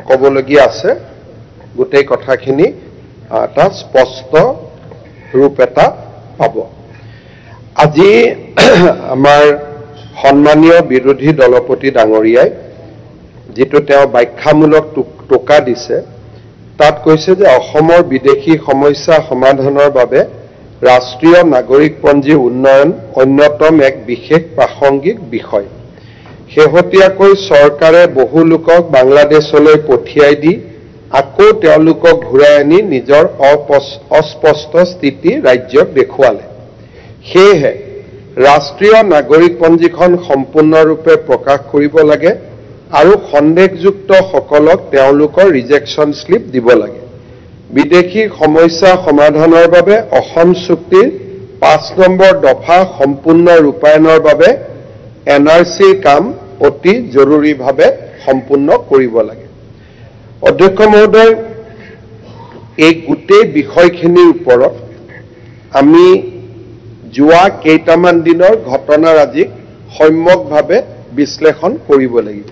ক'বলগীয়া আছে গোটেই কথাখিনি এটা স্পষ্ট ৰূপ এটা পাব। আজি আমাৰ সন্মানীয় বিৰোধী দলপতি ডাঙৰীয়াই যেটো তেওঁ ব্যাখ্যামূলক টোকা দিছে তাত কৈছে যে অসমৰ বিদেশী সমস্যা সমাধানৰ বাবে ৰাষ্ট্ৰীয় নাগৰিকপঞ্জী উন্নয়ন অন্যতম এক বিশেষ প্ৰাসংগিক বিষয়। শেহতীয়াকৈ চৰকাৰে বহু লোকক বাংলাদেশলৈ পঠিয়াই দি আকৌ তেওঁলোকক ঘূৰাই আনি নিজৰ অস্পষ্ট স্থিতি ৰাজ্যক দেখুৱালে। সেয়েহে ৰাষ্ট্ৰীয় নাগৰিকপঞ্জীখন সম্পূৰ্ণৰূপে প্ৰকাশ কৰিব লাগে আৰু সন্দেহযুক্ত সকলক তেওঁলোকৰ ৰিজেকশ্যন স্লিপ দিব লাগে। বিদেশী সমস্যা সমাধানৰ বাবে অসম চুক্তিৰ 5 নম্বৰ দফা সম্পূৰ্ণ ৰূপায়ণৰ বাবে NRCৰ কাম অতি জৰুৰীভাৱে সম্পূৰ্ণ কৰিব লাগে। অধ্যক্ষ মহোদয়, এই গোটেই বিষয়খিনিৰ ওপৰত আমি যোৱা কেইটামান দিনৰ ঘটনাৰাজিক সম্যকভাৱে বিশ্লেষণ কৰিব লাগিব।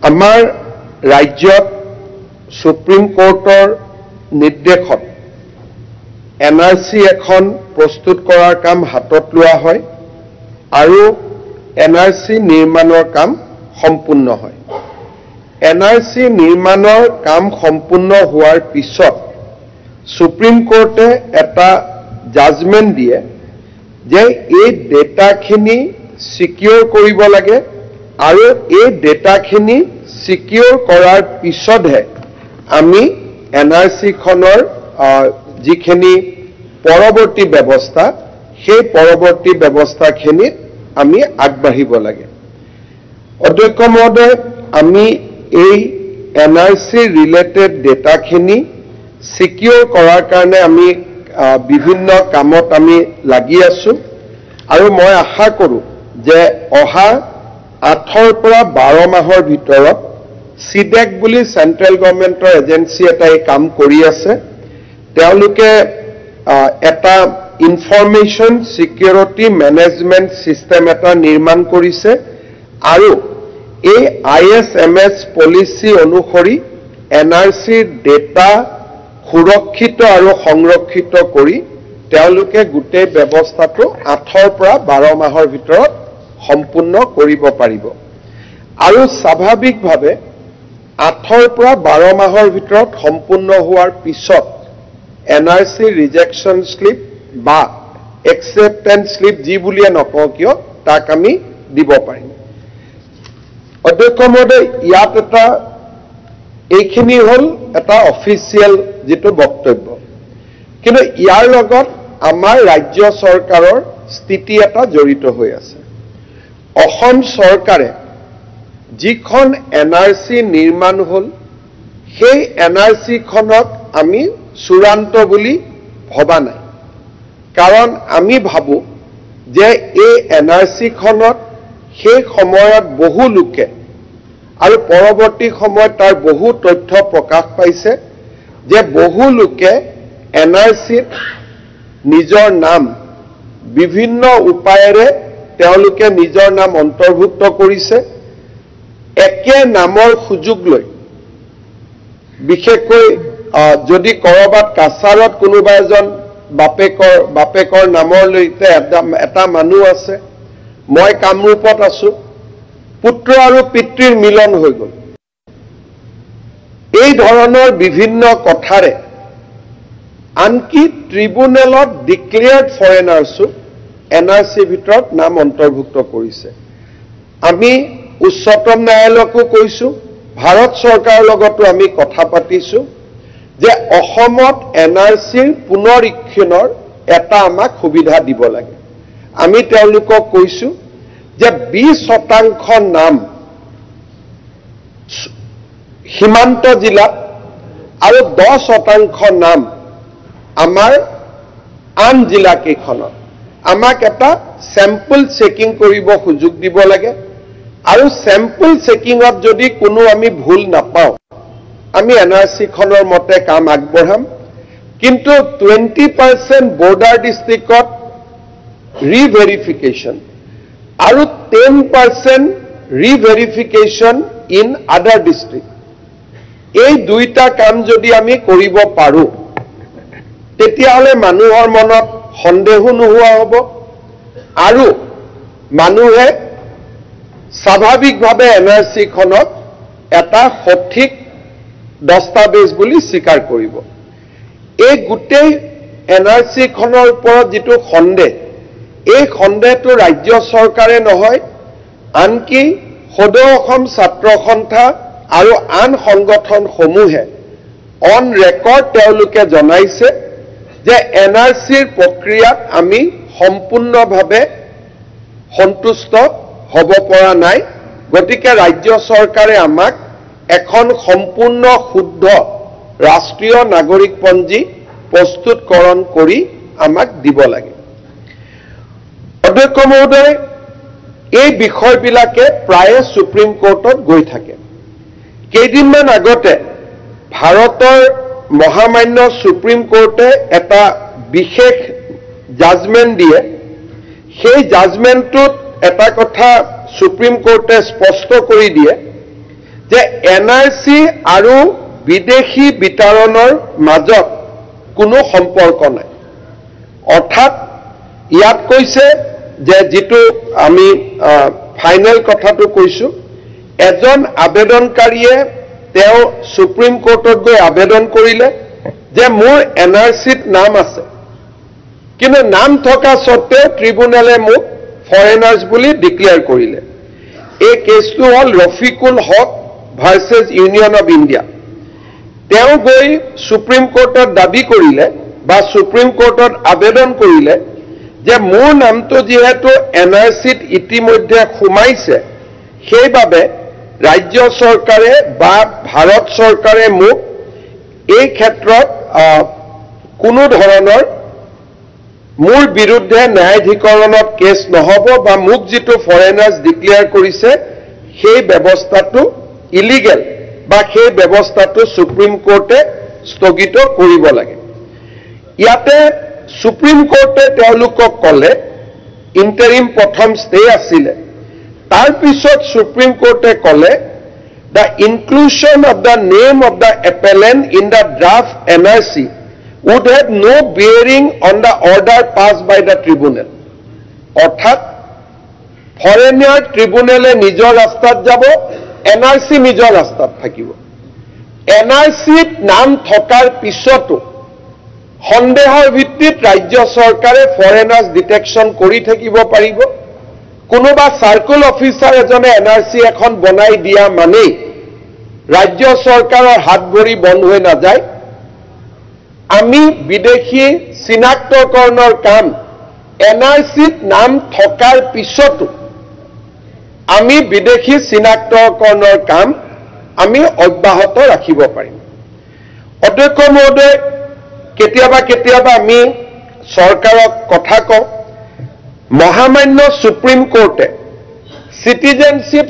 আমাৰ ৰাজ্যত সুপ্ৰিম কোৰ্টৰ নিৰ্দেশত NRC এখন প্ৰস্তুত কৰাৰ কাম হাতত লোৱা হয় আৰু NRC নিৰ্মাণৰ কাম সম্পূৰ্ণ হয়। NRC নিৰ্মাণৰ কাম সম্পূৰ্ণ হোৱাৰ পিছত সুপ্ৰিম কোৰ্টে এটা জাজমেণ্ট দিয়ে যে এই ডেটাখিনি সিকিউৰ কৰিব লাগে আৰু এই ডেটাখিনি সিকিউৰ কৰাৰ পিছতহে আমি NRC খনৰ যিখিনি পৰৱৰ্তী ব্যৱস্থা সেই পৰৱৰ্তী ব্যৱস্থাখিনিত আমি আগবাঢ়িব লাগে। অধ্যক্ষ মহোদয়, আমি এই NRC ৰিলেটেড ডেটাখিনি সিকিউৰ কৰাৰ কাৰণে আমি বিভিন্ন কামত আমি লাগি আছো আৰু মই আশা কৰোঁ যে অহা 8 পৰা 12 মাহৰ ভিতৰত CDEC বুলি চেন্ট্ৰেল গভৰ্ণমেণ্টৰ এজেন্সি এটাই কাম কৰি আছে। তেওঁলোকে এটা ইনফৰমেশ্যন সিকিউৰিটি মেনেজমেণ্ট সিস্টেম এটা নিৰ্মাণ কৰিছে আৰু এই ISMS পলিচি অনুসৰি NRCৰ ডেটা সুৰক্ষিত আৰু সংৰক্ষিত কৰি তেওঁলোকে গোটেই ব্যৱস্থাটো 8 পৰা 12 মাহৰ ভিতৰত সম্পূৰ্ণ কৰিব পাৰিব আৰু স্বাভাৱিকভাৱে 8 পৰা 12 মাহৰ ভিতৰত সম্পূৰ্ণ হোৱাৰ পিছত NRC ৰিজেকশ্যন স্লিপ বা একসেপ্টেন্স স্লিপ যি বুলিয়ে নকওঁ কিয় তাক আমি দিব পাৰিম। অধ্যক্ষ মহোদয়, ইয়াত এটা এইখিনি হ'ল এটা অফিচিয়েল যেটো বক্তব্য, কিন্তু ইয়াৰ লগত আমাৰ ৰাজ্য চৰকাৰৰ স্থিতি এটা জড়িত হৈ আছে। অসম চৰকাৰে যিখন NRC নিৰ্মাণ হ'ল সেই NRC খনক আমি চূড়ান্ত বুলি ভবা নাই, কাৰণ আমি ভাবো যে এই NRC খনত সেই সময়ত বহু লোকে আৰু পৰৱৰ্তী সময়ত তাৰ বহু তথ্য প্ৰকাশ পাইছে যে বহু লোকে NRCত নিজৰ নাম বিভিন্ন উপায়েৰে তেওঁলোকে নিজৰ নাম অন্তৰ্ভুক্ত কৰিছে। একে নামৰ সুযোগ লৈ বিশেষকৈ যদি কৰবাত কাছাৰত কোনোবা এজন বাপেকৰ নামৰ লৈতে এটা মানুহ আছে, মই কামৰূপত আছো, পুত্ৰ আৰু পিতৃৰ মিলন হৈ গ'ল। এই ধৰণৰ বিভিন্ন কথাৰে আনকি ট্ৰিব্যুনেলত ডিক্লেয়াৰ্ড ফৰেনাৰ্ছো NRCৰ ভিতৰত নাম অন্তৰ্ভুক্ত কৰিছে। আমি উচ্চতম ন্যায়ালয়কো কৈছো, ভাৰত চৰকাৰৰ লগতো আমি কথা পাতিছো যে অসমত NRCৰ পুনৰীক্ষণৰ এটা আমাক সুবিধা দিব লাগে। আমি তেওঁলোকক কৈছো যে 20% নাম সীমান্ত জিলাত আৰু 10% নাম আমাৰ আন জিলা কেইখনত আমাক এটা স্যাম্পল চেকিং কৰিব সুযোগ দিব লাগে আৰু স্যাম্পল চেকিংত যদি কোনো আমি ভুল নাপাওঁ আমি NRC খনৰ মতে কাম আগবঢ়াম, কিন্তু 20% বৰ্ডাৰ ডিস্ট্ৰিক্টত ৰিভেৰিফিকেশন আৰু 10% ৰিভেৰিফিকেশ্যন ইন আদাৰ ডিষ্ট্ৰিক্ট এই দুইটা কাম যদি আমি কৰিব পাৰোঁ তেতিয়াহ'লে মানুহৰ মনত সন্দেহো নোহোৱা হ'ব আৰু মানুহে স্বাভাৱিকভাৱে NRC-খনক এটা সঠিক দস্তাবেজ বুলি স্বীকাৰ কৰিব এই গোটেই NRC-খনৰ ওপৰত যিটো সন্দেহ এই সন্দেহটো ৰাজ্য চৰকাৰে নহয় আনকি সদৌ অসম ছাত্ৰ সন্থা আৰু আন সংগঠনসমূহে অন ৰেকৰ্ড তেওঁলোকে জনাইছে যে NRC-ৰ প্ৰক্ৰিয়াত আমি সম্পূৰ্ণভাৱে সন্তুষ্ট হ'ব পৰা নাই গতিকে ৰাজ্য চৰকাৰে আমাক এখন সম্পূৰ্ণ শুদ্ধ ৰাষ্ট্ৰীয় নাগৰিকপঞ্জী প্ৰস্তুতকৰণ কৰি আমাক দিব লাগে অধ্যক্ষ মহোদয় এই বিষয়বিলাকে প্ৰায়ে সুপ্ৰিম কোৰ্টত গৈ থাকে কেইদিনমান আগতে ভাৰতৰ মহামান্য সুপ্ৰিম কোৰ্টে এটা বিশেষ জাজমেণ্ট দিয়ে সেই জাজমেণ্টটোত এটা কথা সুপ্ৰিম কোৰ্টে স্পষ্ট কৰি দিয়ে যে NRC আৰু বিদেশী বিতৰণৰ মাজত কোনো সম্পৰ্ক নাই অৰ্থাৎ ইয়াত কৈছে যে যেটো আমি ফাইনেল কথাটো কৈছো এজন আবেদনকাৰীয়ে তেওঁ সুপ্ৰিম কোৰ্টত গৈ আবেদন কৰিলে যে মোৰ NRC-ত নাম আছে কিন্তু নাম থকা সত্ত্বেও ট্ৰিব্যুনেলে মোক ফৰেনাৰ্ছ বুলি ডিক্লেয়াৰ কৰিলে এই কেছটো হ'ল ৰফিকুল হক ভাৰ্চেছ ইউনিয়ন অফ ইণ্ডিয়া তেওঁ গৈ সুপ্ৰিম কোৰ্টত দাবী কৰিলে বা সুপ্ৰিম কোৰ্টত আবেদন কৰিলে যে মোৰ নামটো যেহেতু NRC-ত ইতিমধ্যে সোমাইছে সেইবাবে ৰাজ্য চৰকাৰে বা ভাৰত চৰকাৰে মোক এই ক্ষেত্ৰত কোনো ধৰণৰ মোৰ বিৰুদ্ধে ন্যায়াধিকৰণত কেছ নহব বা মোক যেটো ফৰেনাৰ্ছ ডিক্লেয়াৰ কৰিছে সেই ব্যৱস্থাটো ইলিগেল বা সেই ব্যৱস্থাটো সুপ্ৰিম কোৰ্টে স্থগিত কৰিব লাগে ইয়াতে সুপ্ৰিম কোৰ্টে তেওঁলোকক ক'লে ইন্টাৰিম প্ৰথম ষ্টে আছিলে তাৰ পিছত সুপ্ৰিম কোৰ্টে ক'লে the inclusion of the name of the appellant in the draft NRC would have no bearing on the order passed by the tribunal অৰ্থাৎ ফৰেনাৰ ট্ৰিব্যুনেলে নিজৰ ৰাস্তাত যাব NRC নিজৰ ৰাস্তাত থাকিব NRC-ত নাম থকাৰ পিছতো সন্দেহৰ ভিত্তিত ৰাজ্য চৰকাৰে ফৰেনাৰ্ছ ডিটেকশ্যন কৰি থাকিব পাৰিব কোনোবা সাৰ্কুল অফিচাৰ এজনে NRC এখন বনাই দিয়া মানে ৰাজ্য চৰকাৰৰ হাত ভৰি বন্ধ হৈ নাযায় আমি বিদেশী চিনাক্তকৰণৰ কাম NRC-ত নাম থকাৰ পিছতো আমি বিদেশী চিনাক্তকৰণৰ কাম আমি অব্যাহত ৰাখিব পাৰিম অধ্যক্ষ মহোদয় কেতিয়াবা আমি চৰকাৰক কথা কওঁ মহামান্য সুপ্ৰিম কোৰ্টে সিটিজেনশিপ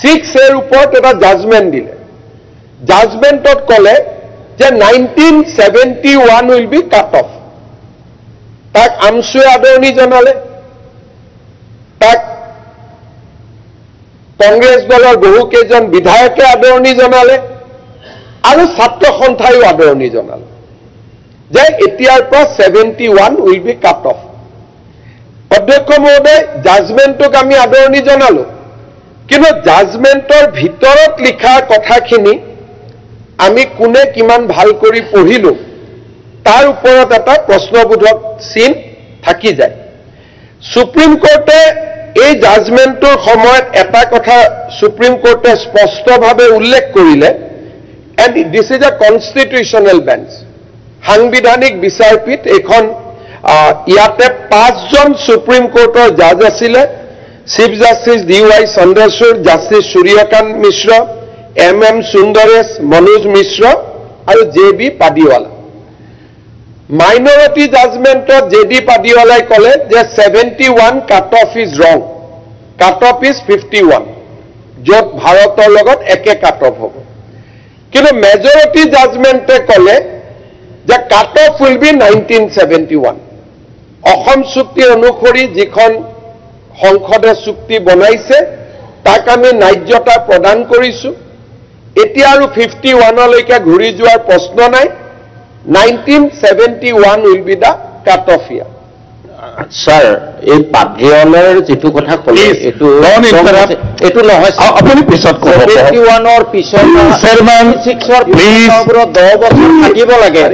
6A ওপৰত এটা জাজমেণ্ট দিলে জাজমেণ্টত ক'লে যে 1971 উইল বি কাট অফ তাক আমছুৱে আদৰণি জনালে তাক কংগ্ৰেছ দলৰ বহুকেইজন বিধায়কে আদৰণি জনালে আৰু ছাত্ৰ সন্থায়ো আদৰণি জনালে যে এতিয়াৰ পৰা 71 উইল বি কাট অফ অধ্যক্ষ মহোদয় জাজমেণ্টক আমি আদৰণি জনালো কিন্তু জাজমেণ্টৰ ভিতৰত লিখা কথাখিনি আমি কোনে কিমান ভাল কৰি পঢ়িলো তাৰ ওপৰত এটা প্ৰশ্নবোধক চিন থাকি যায় সুপ্ৰিম কোৰ্টে এই জাজমেণ্টৰ সময়ত এটা কথা সুপ্ৰিম কোৰ্টে স্পষ্টভাৱে উল্লেখ কৰিলে and this is a constitutional bench সাংবিধানিক বিচাৰপীঠ এখন ইয়াতে 5 জন সুপ্ৰিম কোৰ্টৰ জাজ আছিলে চিফ জাষ্টিস DY চন্দ্ৰচূড় জাষ্টিস সূৰ্যকান্ত মিশ্ৰ MM সুন্দৰেশ মনোজ মিশ্ৰ আৰু JB পাদিৱালা মাইনৰিটি জাজমেণ্টত JD পাদিৱালাই ক'লে যে 71 কাট অফ ইজ ৰং কাট অফ ইজ 51 য'ত ভাৰতৰ লগত একে কাট অফ হ'ব কিন্তু মেজৰিটি জাজমেণ্টে ক'লে যে cut off will be 1971 Assam চুক্তি অনুসৰি যিখন সংসদে চুক্তি বনাইছে তাক আমি ন্যায্যতা প্ৰদান কৰিছোঁ এতিয়া আৰু 51লৈকে ঘূৰি যোৱাৰ প্ৰশ্ন নাই 1971 will be the cut off year sir এই পাদ্ৰিয়লৰ যেটো কথা কলে এটো নহয় আপুনি পিছত কব 71ৰ পিছত চেয়াৰম্যান 6ৰ প্লিজ 10 বছৰ থাকিব লাগে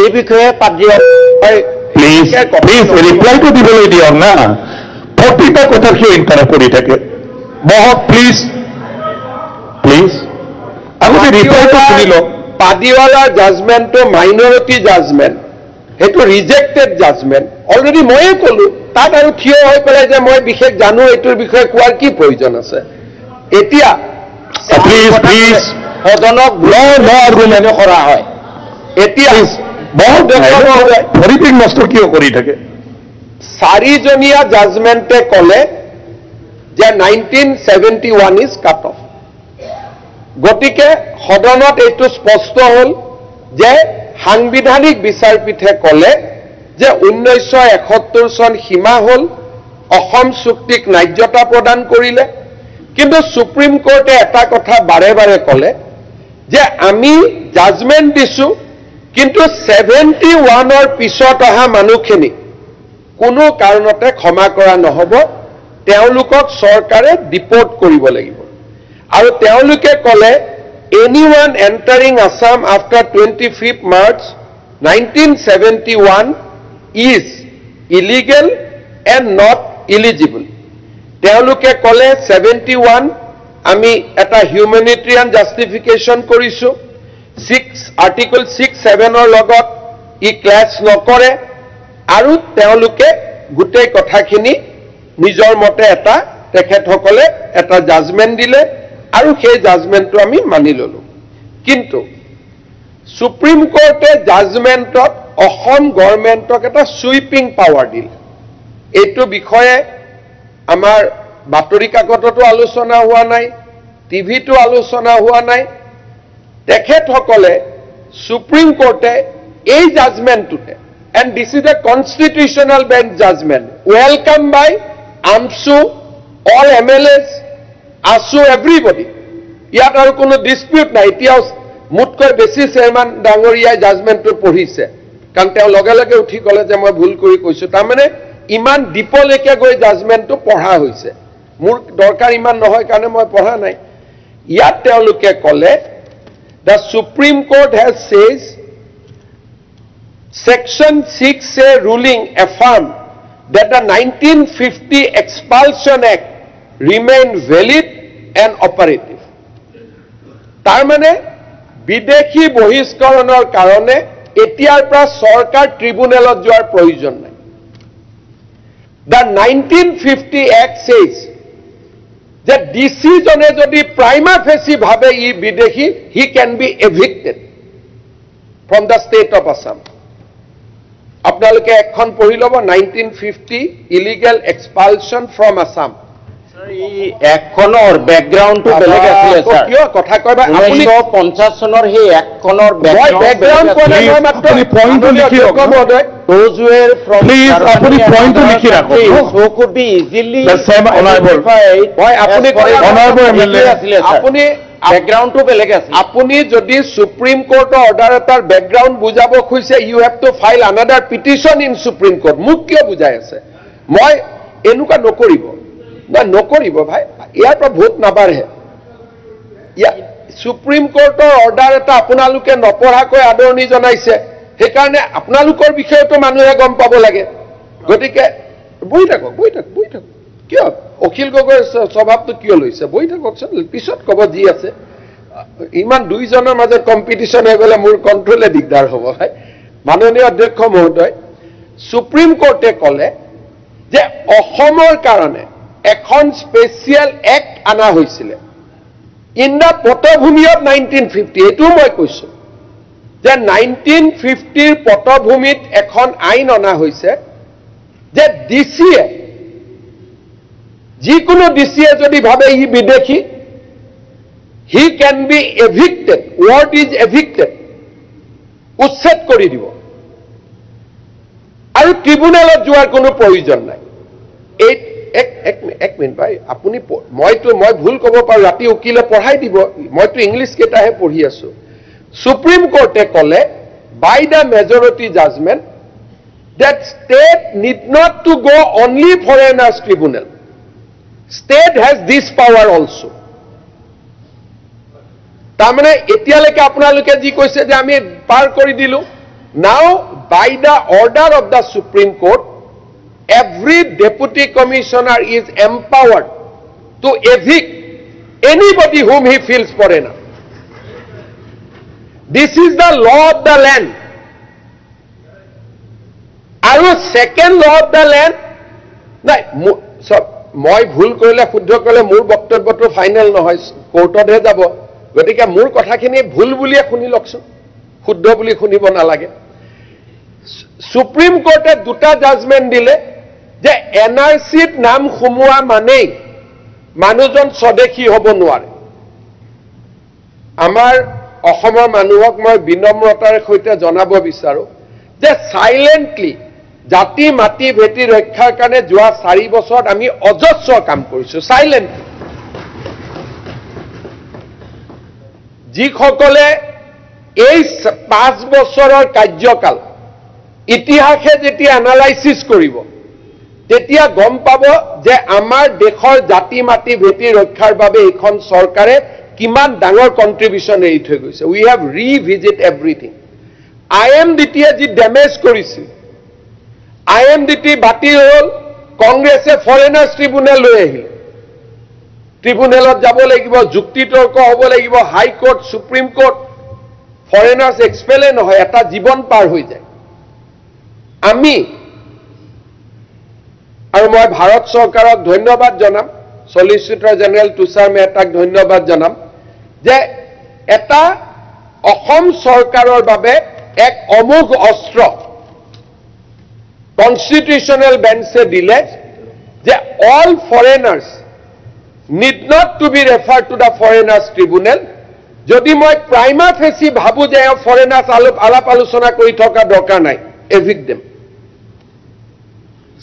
এই বিষয়ে পাদ্ৰিয়ল প্লিজ ৰিপ্লাইটো দিবলৈ দিয়ক না 40টা কথা কিয় ইনকাৰেক্ট কৰি থাকে বহক প্লিজ আগতে ৰিপ্লাইটো শুনি লওক পাদিৱালাৰ জাজমেণ্টটো মাইনৰিটি জাজমেণ্ট সেইটো ৰিজেক্টেড জাজমেণ্ট অলৰেডি ময়ে ক'লো তাত আৰু থিয় হৈ পেলাই যে মই বিশেষ জানো এইটোৰ বিষয়ে কোৱাৰ কি প্ৰয়োজন আছে এতিয়া প্লিজ সদনক আৰ্গুমেণ্ট কৰা হয় এতিয়া ভৰিপিক নষ্ট কিয় কৰি থাকে 4জনীয়া জাজমেণ্টে ক'লে যে 1971 ইজ কাট অফ গতিকে সদনত এইটো স্পষ্ট হ'ল যে সাংবিধানিক বিচাৰপীঠে ক'লে যে 1971 চন সীমা হ'ল অসম চুক্তিক ন্যায্যতা প্ৰদান কৰিলে কিন্তু সুপ্ৰিম কোৰ্টে এটা কথা বাৰে বাৰে ক'লে যে আমি জাজমেণ্ট দিছোঁ কিন্তু 71ৰ পিছত অহা মানুহখিনি কোনো কাৰণতে ক্ষমা কৰা নহ'ব তেওঁলোকক চৰকাৰে ডিপোৰ্ট কৰিব লাগিব আৰু তেওঁলোকে ক'লে anyone entering Assam after 25th March 1971 is illegal and not eligible তেওঁলোকে ক'লে 71 আমি এটা হিউম্যানিটেৰিয়ান জাস্টিফিকেশন কৰিছো আৰ্টিকল 6-7ৰ লগত ই ক্লাছ নকৰে আৰু তেওঁলোকে গোটেই কথাখিনি নিজৰ মতে এটা তেখেতসকলে এটা জাজমেণ্ট দিলে আৰু সেই জাজমেণ্টটো আমি মানি ললো কিন্তু সুপ্ৰিম কোৰ্টে জাজমেণ্টত অসম গভৰ্ণমেণ্টক এটা সুইপিং পাৱাৰ দিলে এইটো বিষয়ে আমাৰ বাতৰি কাকততো আলোচনা হোৱা নাই টিভিটো আলোচনা হোৱা নাই তেখেতসকলে সুপ্ৰিম কোৰ্টে এই জাজমেণ্টটোতে and this is a constitutional bench judgment welcomed by AMSU all MLAs ASU everybody ইয়াত আৰু কোনো ডিসপিউট নাই এতিয়াও মুটকৈ বেছি চেয়াৰম্যান ডাঙৰীয়াই জাজমেণ্টটো পঢ়িছে কাৰণ তেওঁ লগে লগে উঠি ক'লে যে মই ভুল কৰি কৈছো তাৰমানে ইমান ডিপলৈকে গৈ জাজমেণ্টটো পঢ়া হৈছে মোৰ দৰকাৰ ইমান নহয় কাৰণে মই পঢ়া নাই ইয়াত তেওঁলোকে ক'লে the Supreme Court has says Section 6A ruling affirmed that the 1950 Expulsion Act remained valid and operative. তাৰমানে বিদেশী বহিষ্কৰণৰ কাৰণে এতিয়াৰ পৰা চৰকাৰ ট্ৰিব্যুনেলত যোৱাৰ প্ৰয়োজন নাই The 1950 Act says that ডিচিজনে যদি প্ৰাইমা ফেসি ভাবে ই বিদেশী he can be evicted from the state of Assam আপোনালোকে এখন পঢ়ি ল'ব 1950 ইলিগেল এক্সপালশন ফ্ৰম আসাম একখনৰ ব্যাকগ্ৰাউণ্ডটো বেলেগ আছিল স্যাৰ কিয় কথা কয়বা আপুনি 1950 চনৰ সেই একখনৰ ব্যাকগ্ৰাউণ্ড কোনে মই মাত্ৰ পইণ্টটো লিখি ৰাখক those were from please আপুনি পইণ্টটো লিখি ৰাখক so could be easily the same honorable হয় আপুনি honorable MLA আপুনি ব্যাকগ্ৰাউণ্ডটো বেলেগ আছিল আপুনি যদি সুপ্ৰিম কোৰ্টৰ অৰ্ডাৰ এটাৰ ব্যাকগ্ৰাউণ্ড বুজাব খুজিছে you have to file another petition in supreme court মোক কিয় বুজাই আছে মই এনেকুৱা নকৰিব না নকৰিব ভাই ইয়াৰ পৰা ভোট নাবাঢ়ে সুপ্ৰিম কোৰ্টৰ অৰ্ডাৰ এটা আপোনালোকে নপঢ়াকৈ আদৰণি জনাইছে সেইকাৰণে আপোনালোকৰ বিষয়েতো মানুহে গম পাব লাগে গতিকে বহি থাকক কিয় অখিল গগৈৰ স্বভাৱটো কিয় লৈছে বহি থাককচোন পিছত ক'ব যি আছে ইমান দুইজনৰ মাজত কম্পিটিশ্যন হৈ গ'লে মোৰ কণ্ট্ৰলে দিগদাৰ হ'ব ভাই মাননীয় অধ্যক্ষ মহোদয় সুপ্ৰিম কোৰ্টে ক'লে যে অসমৰ কাৰণে এখন স্পেচিয়েল এক্ট আনা হৈছিলে ইন দ্য পটভূমিত 1950 এইটো মই কৈছো যে 1950ৰ পটভূমিত এখন আইন অনা হৈছে যে ডিচিয়ে যিকোনো ডিচিয়ে যদি ভাবে ই বিদেশী he can be evicted word is evicted উচ্ছেদ কৰি দিব আৰু ট্ৰিব্যুনেলত যোৱাৰ কোনো প্ৰয়োজন নাই এক এক মিনিট ভাই আপুনি মই ভুল ক'ব পাৰোঁ ৰাতি উকিলে পঢ়াই দিব মইতো ইংলিছ কেইটাহে পঢ়ি আছোঁ সুপ্ৰিম কোৰ্টে ক'লে by the majority judgment that state need not to go only foreigners tribunal state has this power also tamane etialeke apnaloke ji koise je ami par kori dilu now by the order of the Supreme Court every deputy commissioner is empowered to evict anybody whom he feels foreigner. This is the law of the land. Aru second law of the land. Nai, so moi bhul korile shuddho kole mur boktobyo final nohoy courtot he jabo. Gotike mur kotha khini bhul buliye khuni lokso. Shuddho buli khunibo nalage. Supreme Court duta judgment dile je NRC নাম খুমুৱা মানেই মানুহজন স্বদেশী হ'ব নোৱাৰে আমাৰ অসমৰ মানুহক মই বিনম্ৰতাৰে সৈতে জনাব বিচাৰো যে সাইলেন্টলি জাতি মাটি ভেটি ৰক্ষাৰ কাৰণে যোৱা 4 বছৰত আমি অজস্ৰ কাম কৰিছো সাইলেন্টলি যিসকলে এই 5 বছৰৰ কাৰ্যকাল ইতিহাসে যেতিয়া এনালাইসিস কৰিব তেতিয়া গম পাব যে আমাৰ দেশৰ জাতি মাটি ভেটি ৰক্ষাৰ বাবে এখন চৰকাৰে কিমান ডাঙৰ কন্ট্ৰিবিউশন এৰি থৈ গৈছে উই হ্যাভ ৰিভিজিট এভৰিথিং IMDT যি ড্যামেজ কৰিছিল IMDT বাতিল হ'ল কংগ্ৰেছে ফৰেনাৰ্ছ ট্ৰিব্যুনেল লৈ আহিল ট্ৰিব্যুনেলত যাব লাগিব যুক্তি তৰ্ক হ'ব লাগিব হাই কোৰ্ট সুপ্ৰিম কোৰ্ট ফৰেনাৰ্ছ এক্সপেলে নহয় এটা জীৱন পাৰ হৈ যায় আমি আৰু মই ভাৰত চৰকাৰক ধন্যবাদ জনাম সলিচিটৰ জেনেৰেল তুষাৰ মেহতাক ধন্যবাদ জনাম যে এটা অসম চৰকাৰৰ বাবে এক অমোঘ অস্ত্ৰ কনস্টিটিউশনাল বেঞ্চে দিলে যে all foreigners need not to be referred to the foreigners tribunal যদি মই প্রাইমা ফেসি ভাবু যে ফরেনার্স আলাপ আলোচনা কৰি থকা দৰকাৰ নাই evict them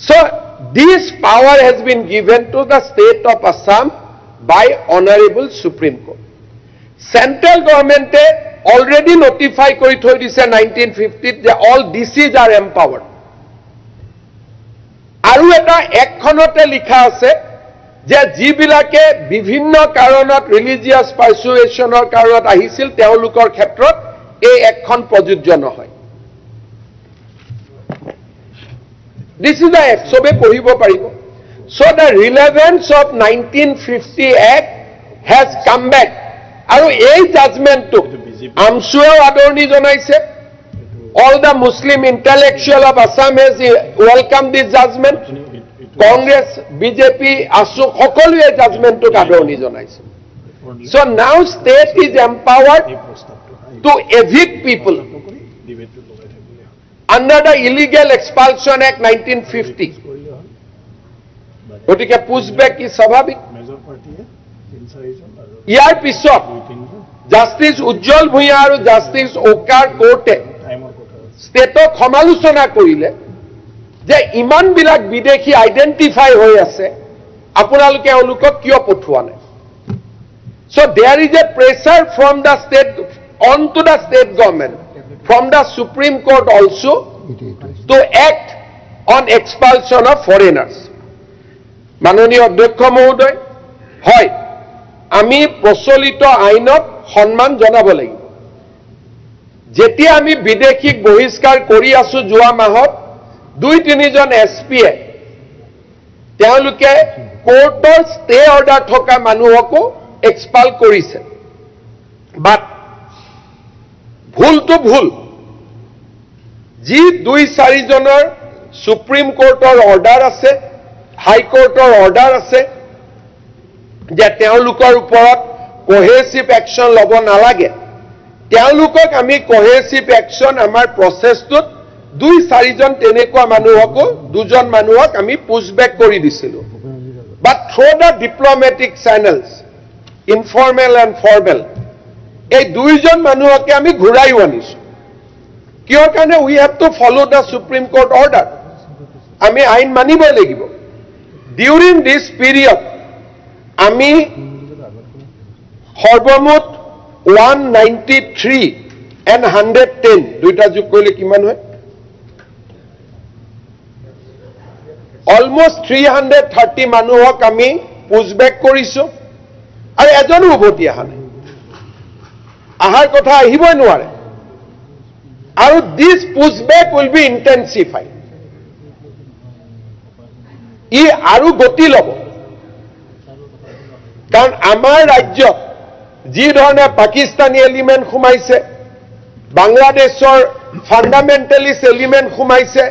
so this power has been given to the state of Assam by honorable Supreme Court central government already notify কৰি থৈ দিছে 1950 যে all DCs are empowered আৰু এটা একখনতে লিখা আছে যে যিবিলাকে বিভিন্ন কাৰণত ৰিলিজিয়াছ পাৰসুৱেশ্যনৰ কাৰণত আহিছিল তেওঁলোকৰ ক্ষেত্ৰত এই একখন প্ৰযোজ্য নহয় দিস ইজ আ এক্ট সবে পঢ়িব পাৰিব so the relevance of 1950 act has come back আৰু এই জাজমেন্টটো আমছুৱেও আদৰণি জনাইছে all the Muslim intellectual of Assam has welcomed this judgment Congress, BJP, ASU, সকলোৱে জাজমেন্টটো আদৰণি জনাইছে so now state is empowered to evict people under the Illegal Expulsion Act 1950 গতিকে পুছবেক কি স্বাভাৱিক ইয়াৰ পিছত জাষ্টিস উজ্জ্বল ভূঞা আৰু জাষ্টিস ওকাৰ কোৰ্টে ষ্টেটক সমালোচনা কৰিলে যে ইমান বিলাক বিদেশী আইডেন্টিফাই হৈ আছে আপোনালোকে অলুকক কিয় পঠোৱা নাই so there is a pressure from the state on to the state government from the Supreme Court also to act on expulsion of foreigners মাননীয় অধ্যক্ষ মহোদয় হয় আমি প্ৰচলিত আইনত সন্মান জনাব লাগিব যেতিয়া আমি বিদেশীক বহিষ্কাৰ কৰি আছো যোৱা মাহত 2-3 জন এসপিয়ে তেওঁলোকে কোৰ্টৰ ষ্টে অৰ্ডাৰ থকা মানুহকো এক্সপাল কৰিছে বাট ভুলটো ভুল যি 2-4 জনৰ সুপ্ৰিম কোৰ্টৰ অৰ্ডাৰ আছে হাই কোৰ্টৰ অৰ্ডাৰ আছে যে তেওঁলোকৰ ওপৰত কোহেচিভ একচন ল'ব নালাগে তেওঁলোকক আমি কোহেচিভ একচন আমাৰ প্ৰসেসটোত 2-4 জন তেনেকুৱা মানুহকো 2 জন মানুহক আমি পুশবেক কৰি দিছিলো but through the diplomatic channels informal and formal এই 2 জন মানুহকে আমি ঘূৰাইও আনিছো কিয় কাৰণে we have to follow the Supreme Court order আমি আইন মানিব লাগিব ডিউৰিং দিছ পিৰিয়ড আমি সৰ্বমুঠ 193 and 110 দুইটা যোগ কৰিলে কিমান হয় অলমোষ্ট 330 মানুহক আমি পুছবেক কৰিছো আৰু এজনো উভতি অহা নাই আহাৰ কথা আহিবই নোৱাৰে আৰু দিছ পুছবেক উইল বি ইণ্টেনচিফাইড ই আৰু গতি ল'ব কাৰণ আমাৰ ৰাজ্যত যি ধৰণে পাকিস্তানী এলিমেণ্ট সোমাইছে বাংলাদেশৰ ফাণ্ডামেণ্টেলিষ্ট এলিমেণ্ট সোমাইছে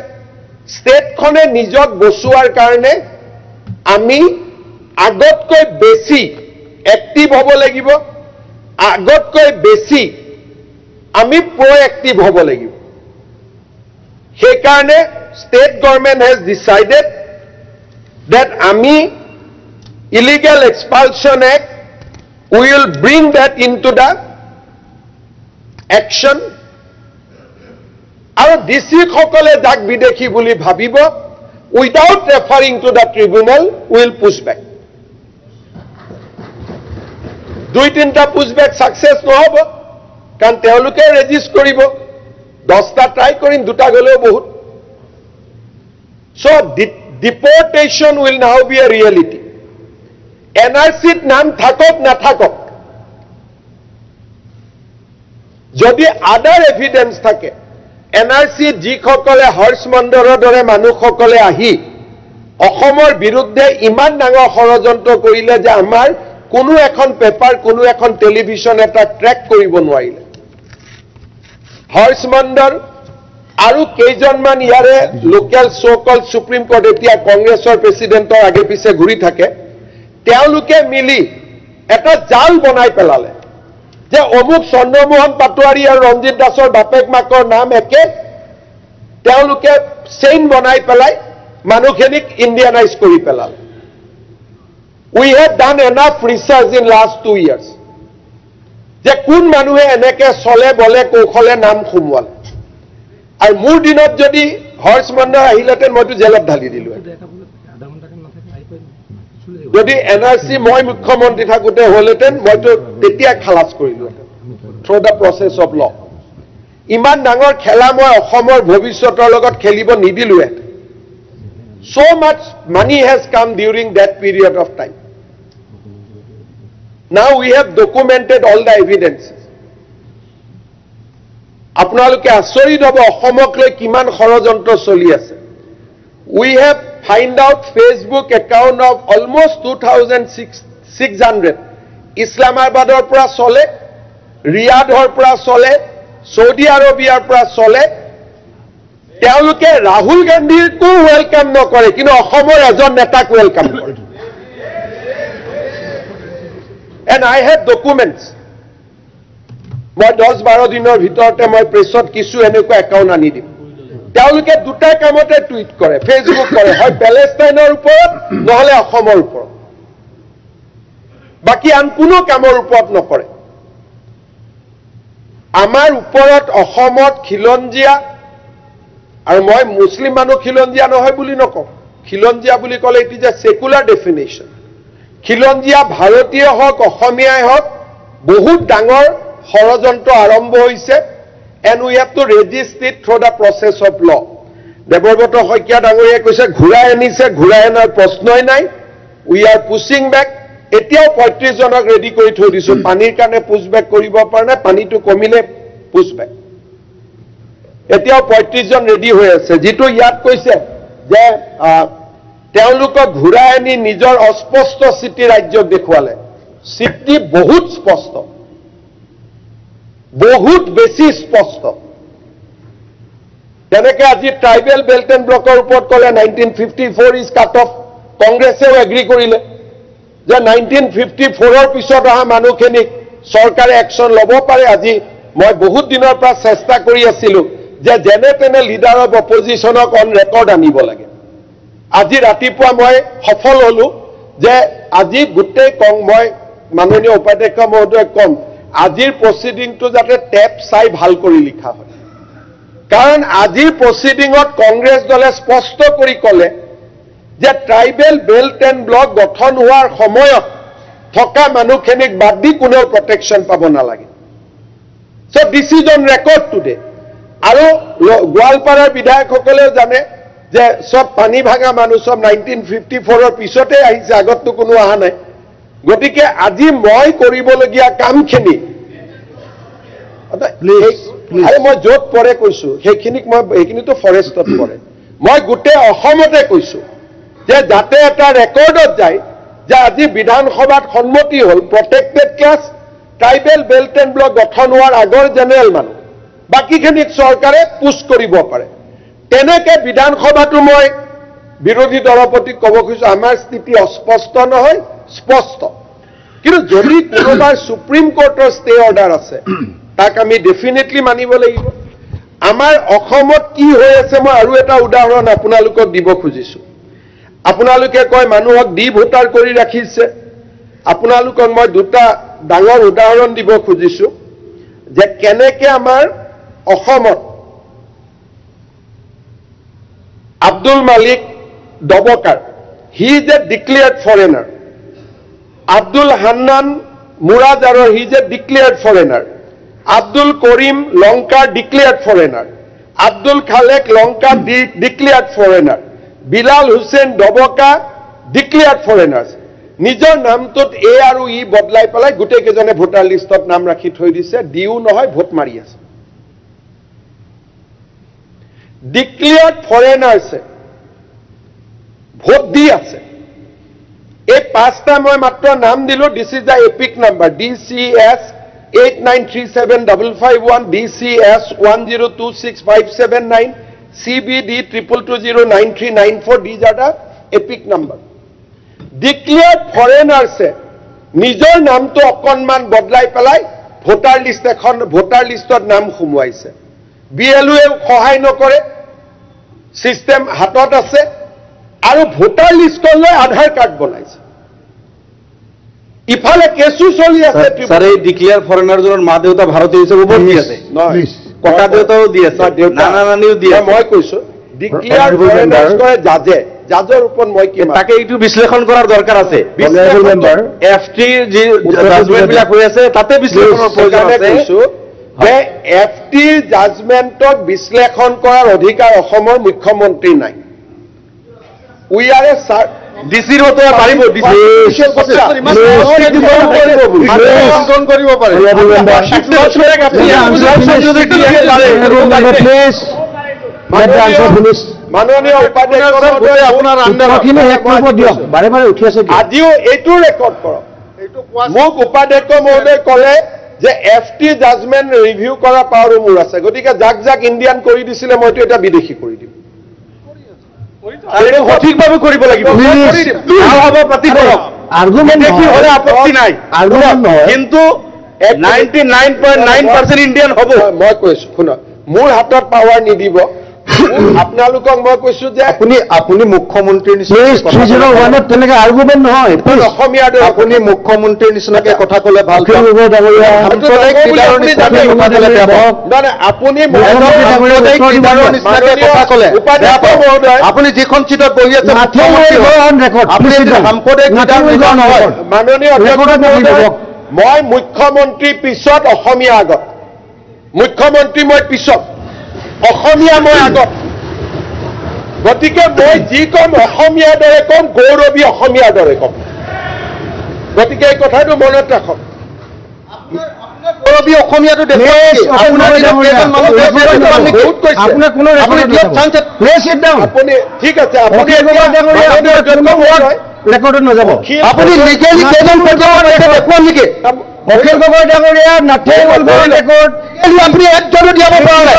ষ্টেটখনে নিজক বচোৱাৰ কাৰণে আমি আগতকৈ বেছি এক্টিভ হ'ব লাগিব আগতকৈ বেছি আমি প্ৰ'এক্টিভ হ'ব লাগিব সেইকাৰণে state government has decided that ami illegal expulsion act we will bring that into the action aru district hokole jak bidekhi buli bhabibo without referring to the tribunal we will push back dui tinta push back success no hobo kan teoluke register koribo 10 ta try korin duta goleo bahut so deportation will now be a reality. NRC নাম থাকক না থাকক যদি আদাৰ evidence থাকে NRC যিসকলে হৰ্ষমন্দৰৰ দৰে মানুহসকলে আহি অসমৰ বিৰুদ্ধে ইমান ডাঙৰ ষড়যন্ত্ৰ কৰিলে যে আমাৰ কোনো এখন পেপাৰ কোনো এখন টেলিভিছন এটা ট্ৰেক কৰিব নোৱাৰিলে হৰ্ষমন্দৰ আৰু কেইজনমান ইয়াৰে লোকেল সো-কল সুপ্ৰিম কোৰ্ট এতিয়া কংগ্ৰেছৰ প্ৰেসিডেন্টৰ আগে পিছে ঘূৰি থাকে তেওঁলোকে মিলি এটা জাল বনাই পেলালে যে অমুক চন্দ্ৰমোহন পাটোৱাৰী আৰু ৰঞ্জিত দাসৰ বাপেক মাকৰ নাম একে তেওঁলোকে চেইন বনাই পেলাই মানুহখিনিক ইণ্ডিয়ানাইজ কৰি পেলালে we have done enough research in last 2 years যে কোন মানুহে এনেকে চলে বলে কৌশলে নাম খুমুৱালে আৰু মোৰ দিনত যদি হৰ্ষমন্দৰ আহিলেতেন মইতো জেলত ঢালি দিলো যদি এনআৰসি মই মুখ্যমন্ত্ৰী থাকোতে হলেতেন মইতো তেতিয়া খালাস কৰিলো থ্ৰু দা প্ৰসেছ অফ ল ইমান ডাঙৰ খেলা মই অসমৰ ভৱিষ্যতৰ লগত খেলিব নিদিলোৱে so much money has come during that period of time now we have documented all the evidences আপোনালোকে আচৰিত হ'ব অসমক লৈ কিমান ষড়যন্ত্ৰ চলি আছে we have find out Facebook account of almost 2600 ইছলামাবাদৰ পৰা চলে ৰিয়াদৰ পৰা চলে সৌদি আৰবিয়াৰ পৰা চলে তেওঁলোকে ৰাহুল গান্ধীকো ওয়েলকাম নকৰে কিন্তু অসমৰ এজন নেতাক ওয়েলকাম কৰে and I have documents মই 10-12 দিনৰ ভিতৰতে মই প্ৰেছত কিছু এনেকুৱা একাউণ্ট আনি দিম তেওঁলোকে দুটা কামতে টুইট কৰে ফেসবুক কৰে হয় প্যালেষ্টাইনৰ ওপৰত নহলে অসমৰ ওপৰত বাকি আন কোনো কামৰ ওপৰত নকৰে আমাৰ ওপৰত অসমত খিলঞ্জিয়া আৰু মই মুছলিম মানুহ খিলঞ্জিয়া নহয় বুলি নকওঁ খিলঞ্জিয়া বুলি ক'লে it is a secular definition খিলঞ্জিয়া ভাৰতীয় হওক অসমীয়াই হওক বহুত ডাঙৰ ষড়যন্ত্ৰ আৰম্ভ হৈছে and we have to register it through the process of law Debabrata Saikia ডাঙৰীয়াই কৈছে ঘূৰাই আনিছে ঘূৰাই আনাৰ প্ৰশ্নই নাই we are pushing back এতিয়াও 35 জনক ৰেডি কৰি থৈ দিছো পানীৰ কাৰণে পুশ বেক কৰিব পৰা নাই পানীটো কমিলে পুশ বেক এতিয়াও 35 জন ৰেডি হৈ আছে যেটো ইয়াত কৈছে যে তেওঁলোকক ঘূৰাই আনি নিজৰ অস্পষ্ট স্থিতি ৰাজ্যক দেখুৱালে স্থিতি বহুত স্পষ্ট বহুত বেছি স্পষ্ট তেনেকে আজি ট্ৰাইবেল বেল্ট এণ্ড ব্লকৰ ওপৰত ক'লে 1954 ইজ কাট অফ কংগ্ৰেছেও এগ্ৰি কৰিলে যে 1954ৰ পিছত অহা মানুহখিনিক চৰকাৰে একশ্যন ল'ব পাৰে আজি মই বহুত দিনৰ পৰা চেষ্টা কৰি আছিলো যে যেনে তেনে লিডাৰ অফ অপজিশ্যনক অন ৰেকৰ্ড আনিব লাগে আজি ৰাতিপুৱা মই সফল হলো যে আজি গোটেই মই মাননীয় উপাধ্যক্ষ মহোদয় কম আজিৰ প্ৰসিডিংটো যাতে টেপ চাই ভাল কৰি লিখা হয় কাৰণ আজিৰ প্ৰসিডিংত কংগ্ৰেছ দলে স্পষ্ট কৰি ক'লে যে ট্ৰাইবেল বেল্ট এণ্ড ব্লক গঠন হোৱাৰ সময়ত থকা মানুহখিনিক বাদ দি কোনেও প্ৰটেকশ্যন পাব নালাগে। So' this is on record today. আৰু গোৱালপাৰাৰ বিধায়কসকলেও জানে যে চব পানী ভাঙা মানুহ, চব 1954 পিছতে আহিছে, আগততো কোনো অহা নাই। গতিকে আজি মই কৰিবলগীয়া কামখিনি আৰু মই য'ত পৰে কৈছো সেইখিনিতো ফৰেষ্টত পৰে। মই গোটেই অসমতে কৈছো যে যাতে এটা ৰেকৰ্ডত যায় যে আজি বিধানসভাত সন্মতি হ'ল protected class, tribal belt and block গঠন হোৱাৰ আগৰ জেনেৰেল মানুহ, বাকীখিনিক চৰকাৰে পুছ কৰিব পাৰে। তেনেকে বিধানসভাটো মই বিৰোধী দলৰ প্ৰতি ক'ব খুজিছো, আমাৰ স্থিতি অস্পষ্ট নহয়, স্পষ্ট। কিন্তু যদি কোনোবাৰ সুপ্ৰিম কোৰ্টৰ ষ্টে অৰ্ডাৰ আছে তাক আমি ডেফিনেটলি মানিব লাগিব। আমাৰ অসমত কি হৈ আছে মই আৰু এটা উদাহৰণ আপোনালোকক দিব খুজিছো। আপোনালোকে কয় মানুহক ডি ভোটাৰ কৰি ৰাখিছে। আপোনালোকক মই দুটা ডাঙৰ উদাহৰণ দিব খুজিছো যে কেনেকে আমাৰ অসমত আব্দুল মালিক ডবকাৰ, he is a declared foreigner. Abdul Hannan মুৰাদাৰৰ, he is a declared foreigner. Abdul Karim লংকাৰ declared foreigner. Abdul Khalek Lanka declared foreigner. Bilal Hussain Dabka declared foreigners. নিজৰ নামটোত এ আৰু ই বদলাই পেলাই গোটেইকেইজনে ভোটাৰ লিষ্টত নাম ৰাখি থৈ দিছে, দিও নহয় ভোট মাৰি আছে। ডিক্লেয়াৰ্ড ফৰেনাৰ্ছে ভোট দি আছে। এই পাঁচটা মই মাত্ৰ নাম দিলো। This is the epic number DCS 89375551, DCS 102657 CBD 22209394. These are the epic number. Declared foreigners নিজৰ নামটো অকণমান বদলাই পেলাই ভোটাৰ লিষ্টত নাম সুমুৱাইছে। BLOৱে সহায় নকৰে, চিষ্টেম হাতত আছে আৰু ভোটাৰ লিষ্টলৈ আধাৰ কাৰ্ড বনাইছে। ইফালে কেছু চলি আছে। স্যাৰ এই ডিক্লেয়াৰ ফৰেনাৰজনৰ মা দেউতা ভাৰতীয় হিচাপে ভোট দি আছে, ককা দেউতাও দি আছে, নানা নানিও দি আছে। মই কৈছো ডিক্লেয়াৰ ফৰেনাৰ্ছ কৰে জাজৰ ওপৰত মই কি তাকে এইটো বিশ্লেষণ কৰাৰ দৰকাৰ আছে। FT যি জাজমেন্ট বিলাক হৈ আছে তাতে বিশ্লেষণৰ প্ৰয়োজন আছে। যে FT জাজমেন্টক বিশ্লেষণ কৰাৰ অধিকাৰ অসমৰ মুখ্যমন্ত্ৰী নাই। উই আৰ এ ডিসিৰ হতে পাৰিব, কৰিব পাৰে। মাননীয় আজিও এইটো ৰেকৰ্ড কৰক। মোক উপাধ্যক্ষ মহোদয় ক'লে যে FT জাজমেন্ট ৰিভিউ কৰা পাৱাৰো মোৰ আছে, গতিকে যাক যাক ইণ্ডিয়ান কৰি দিছিলে মইতো এটা বিদেশী কৰি দিম। সঠিকভাৱে কৰিব লাগিব। আপত্তি নাই, কিন্তু 99.9% ইণ্ডিয়ান হ'ব। মই কৈছো শুনক, মোৰ হাতত পাৱাৰ নিদিব। আপোনালোকক মই কৈছো যে আপুনি মুখ্যমন্ত্ৰীৰ নিচিনা তেনেকে আৰ্গুমেণ্ট নহয়, অসমীয়া আপুনি মুখ্যমন্ত্ৰীৰ নিচিনাকে কথা ক'লে ভাল। আপুনি আপুনি যিখন চিটত বহি আছে মাননীয় মই মুখ্যমন্ত্ৰী পিছত অসমীয়া আগত, মুখ্যমন্ত্ৰী মই পিছত, অসমীয়া মই আগত। গতিকে মই যি কম অসমীয়াৰ দৰে কম, গৌৰৱী অসমীয়াৰ দৰে কম। গতিকে এই কথাটো মনত ৰাখক। গৌৰৱী অসমীয়াটো আপুনি ঠিক আছে, আপুনি ৰেকৰ্ডত নাযাব। আপুনি লিগেলি কেইজন পৰ্যায়ত দেখুৱাম নেকি? অখিল গগৈ ডাঙৰীয়া নাথে ৰেকৰ্ড আপুনি একজনো দিয়াব পৰা নাই।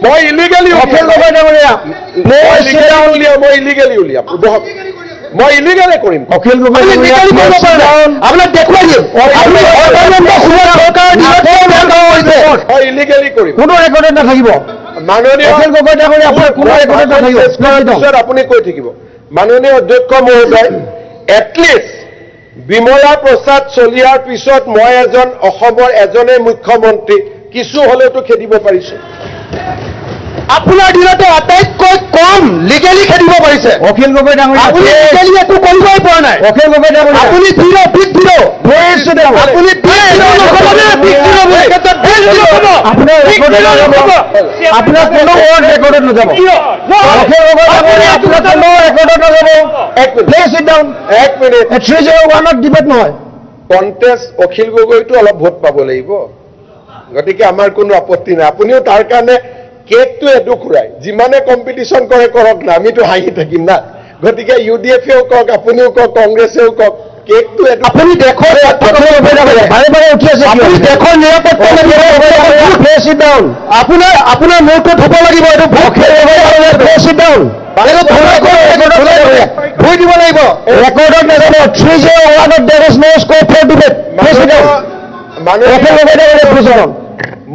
মই ইলিগেলি অখিল গগৈ ডাঙৰীয়া মই ইলিগেলি উলিয়াম, মই ইলিগেলি কৰিম। অখিল গগৈ আপোনাক দেখুৱাই দিম, মই ইলিগেলি কৰিম, কোনো ৰেকৰ্ডত নাথাকিব। মাননীয় অখিল গগৈ ডাঙৰীয়া আপোনাৰ কোনো ৰেকৰ্ডত নাথাকিব। আপুনি কৈ থাকিব। মাননীয় অধ্যক্ষ মহোদয়, এটলিষ্ট বিমলা প্ৰসাদ চলিহাৰ পিছত মই অসমৰ এজনে মুখ্যমন্ত্ৰী কিছু হলেওতো খেদিব পাৰিছো। আপোনাৰ দিনতে আটাইতকৈ কম লিগেলি খেদিব পাৰিছে অখিল গগৈ ডাঙৰীয়া আপুনি লিগেলি একো কৰিবই পৰা নাই অখিল গগৈ ডাঙৰীয়া আপুনি বিগ ভিৰ আপুনি আপোনাৰ কোনো ৱৰ্ড ৰেকৰ্ডত নাযাব অখিল গগৈ ডাঙৰীয়া আপোনাৰ কোনো ৰেকৰ্ডত নাযাব প্লিজ সিট ডাউন 1 মিনিট 301ত ডিবেট নহয় কণ্টেষ্ট অখিল গগৈটো অলপ ভোট পাব লাগিব গতিকে আমাৰ কোনো আপত্তি নাই আপুনিও তাৰ কাৰণে কেকটো এডু খুৰাই যিমানে কম্পিটিশ্যন কৰে কৰক না আমিতো হাঁহি থাকিম না গতিকে UDF-এও কওক আপুনিও কওক কংগ্ৰেছেও কওক কেকটো এডু আপুনি দেশৰ বাৰে বাৰে উঠি আছে আপুনি দেশৰ নিৰাপত্তা আপোনাৰ মূৰটো থব লাগিব এইটো ভুই দিব লাগিব ৰেকৰ্ডত নাযাব 301ত there is no scope for debate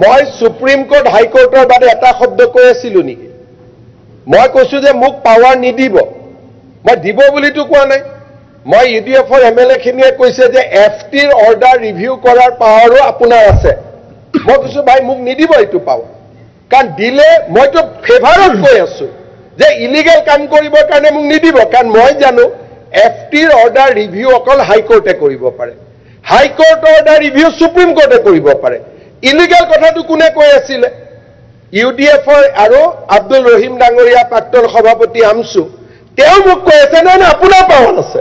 মই সুপ্ৰিম কোৰ্ট হাইকোৰ্টৰ বাৰে এটা শব্দ কৈ আছিলো নেকি মই কৈছো যে মোক পাৱাৰ নিদিব মই দিব বুলিতো কোৱা নাই মই UDF-ৰ MLA খিনিয়ে কৈছে যে FTৰ অৰ্ডাৰ ৰিভিউ কৰাৰ পাৱাৰো আপোনাৰ আছে মই কৈছো ভাই মোক নিদিব এইটো পাৱাৰ কাৰণ দিলে মইতো ফেভাৰত কৈ আছো যে ইলিগেল কাম কৰিবৰ কাৰণে মোক নিদিব কাৰণ মই জানো FTৰ অৰ্ডাৰ ৰিভিউ অকল হাইকোৰ্টে কৰিব পাৰে হাইকোৰ্টৰ অৰ্ডাৰ ৰিভিউ সুপ্ৰিম কোৰ্টে কৰিব পাৰে ইলিগেল কথাটো কোনে কৈ আছিলে UDF-ৰ আৰু আব্দুল ৰহিম ডাঙৰীয়া প্ৰাক্তন সভাপতি আমসু তেওঁ মোক কৈ আছে না আপোনাৰ পাৱাৰ আছে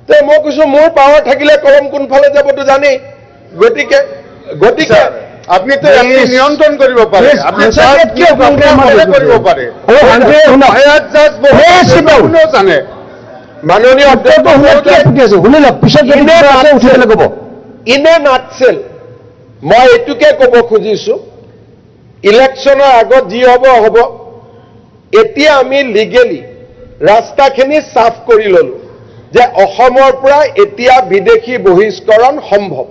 তে মই কৈছো মোৰ পাৱাৰ থাকিলে কলম কোনফালে যাবতো জানেই গতিকে আপনি তো নিয়ন্ত্ৰণ কৰিব পাৰে আপনি কৰিব পাৰে জানে মাননীয় ইনে নাটছেল মই এটুকে ক'ব খুজিছো ইলেকশনৰ আগত যি হ'ব এতিয়া আমি লিগেলি ৰাস্তাখিনি সাফ কৰি ললো যে অসমৰ পৰা এতিয়া বিদেশী বহিষ্কৰণ সম্ভৱ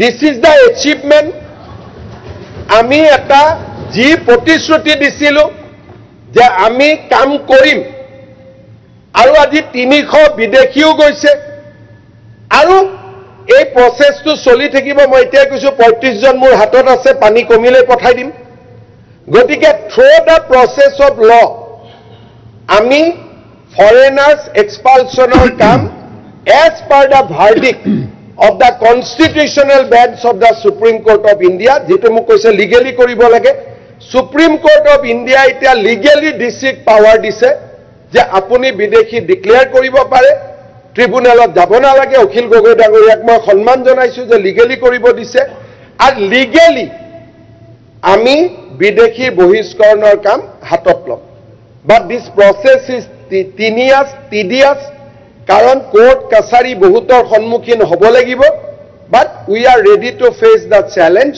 দিস ইজ দ্য এচিভমেন্ট আমি এটা যি প্ৰতিশ্ৰুতি দিছিলো যে আমি কাম কৰিম আৰু আজি 300 বিদেশীও গৈছে আৰু এই প্ৰসেসটো চলি থাকিব মই এতিয়া কৈছো 35 জন মোৰ হাতত আছে পানী কমিলে পঠাই দিম গতিকে through the process of law আমি ফৰেনাৰ্ছ এক্সপালছনৰ কাম as per the verdict of the constitutional bench of the Supreme Court of India যেটো মোক কৈছে লিগেলি কৰিব লাগে Supreme Court of India এতিয়া লিগেলি ডিস্ট্ৰিক্ট পাৱাৰ দিছে যে আপুনি বিদেশী ডিক্লেয়াৰ কৰিব পাৰে ট্ৰিব্যুনেলত যাব নালাগে অখিল গগৈ ডাঙৰীয়াক মই সন্মান জনাইছো যে লিগেলি কৰিব দিছে আৰু লিগেলি আমি বিদেশী বহিষ্কৰণৰ কাম হাতত লম but this process is tedious কাৰণ কোৰ্ট কাছাৰী বহুতৰ সন্মুখীন হ'ব লাগিব but we are ready to face the challenge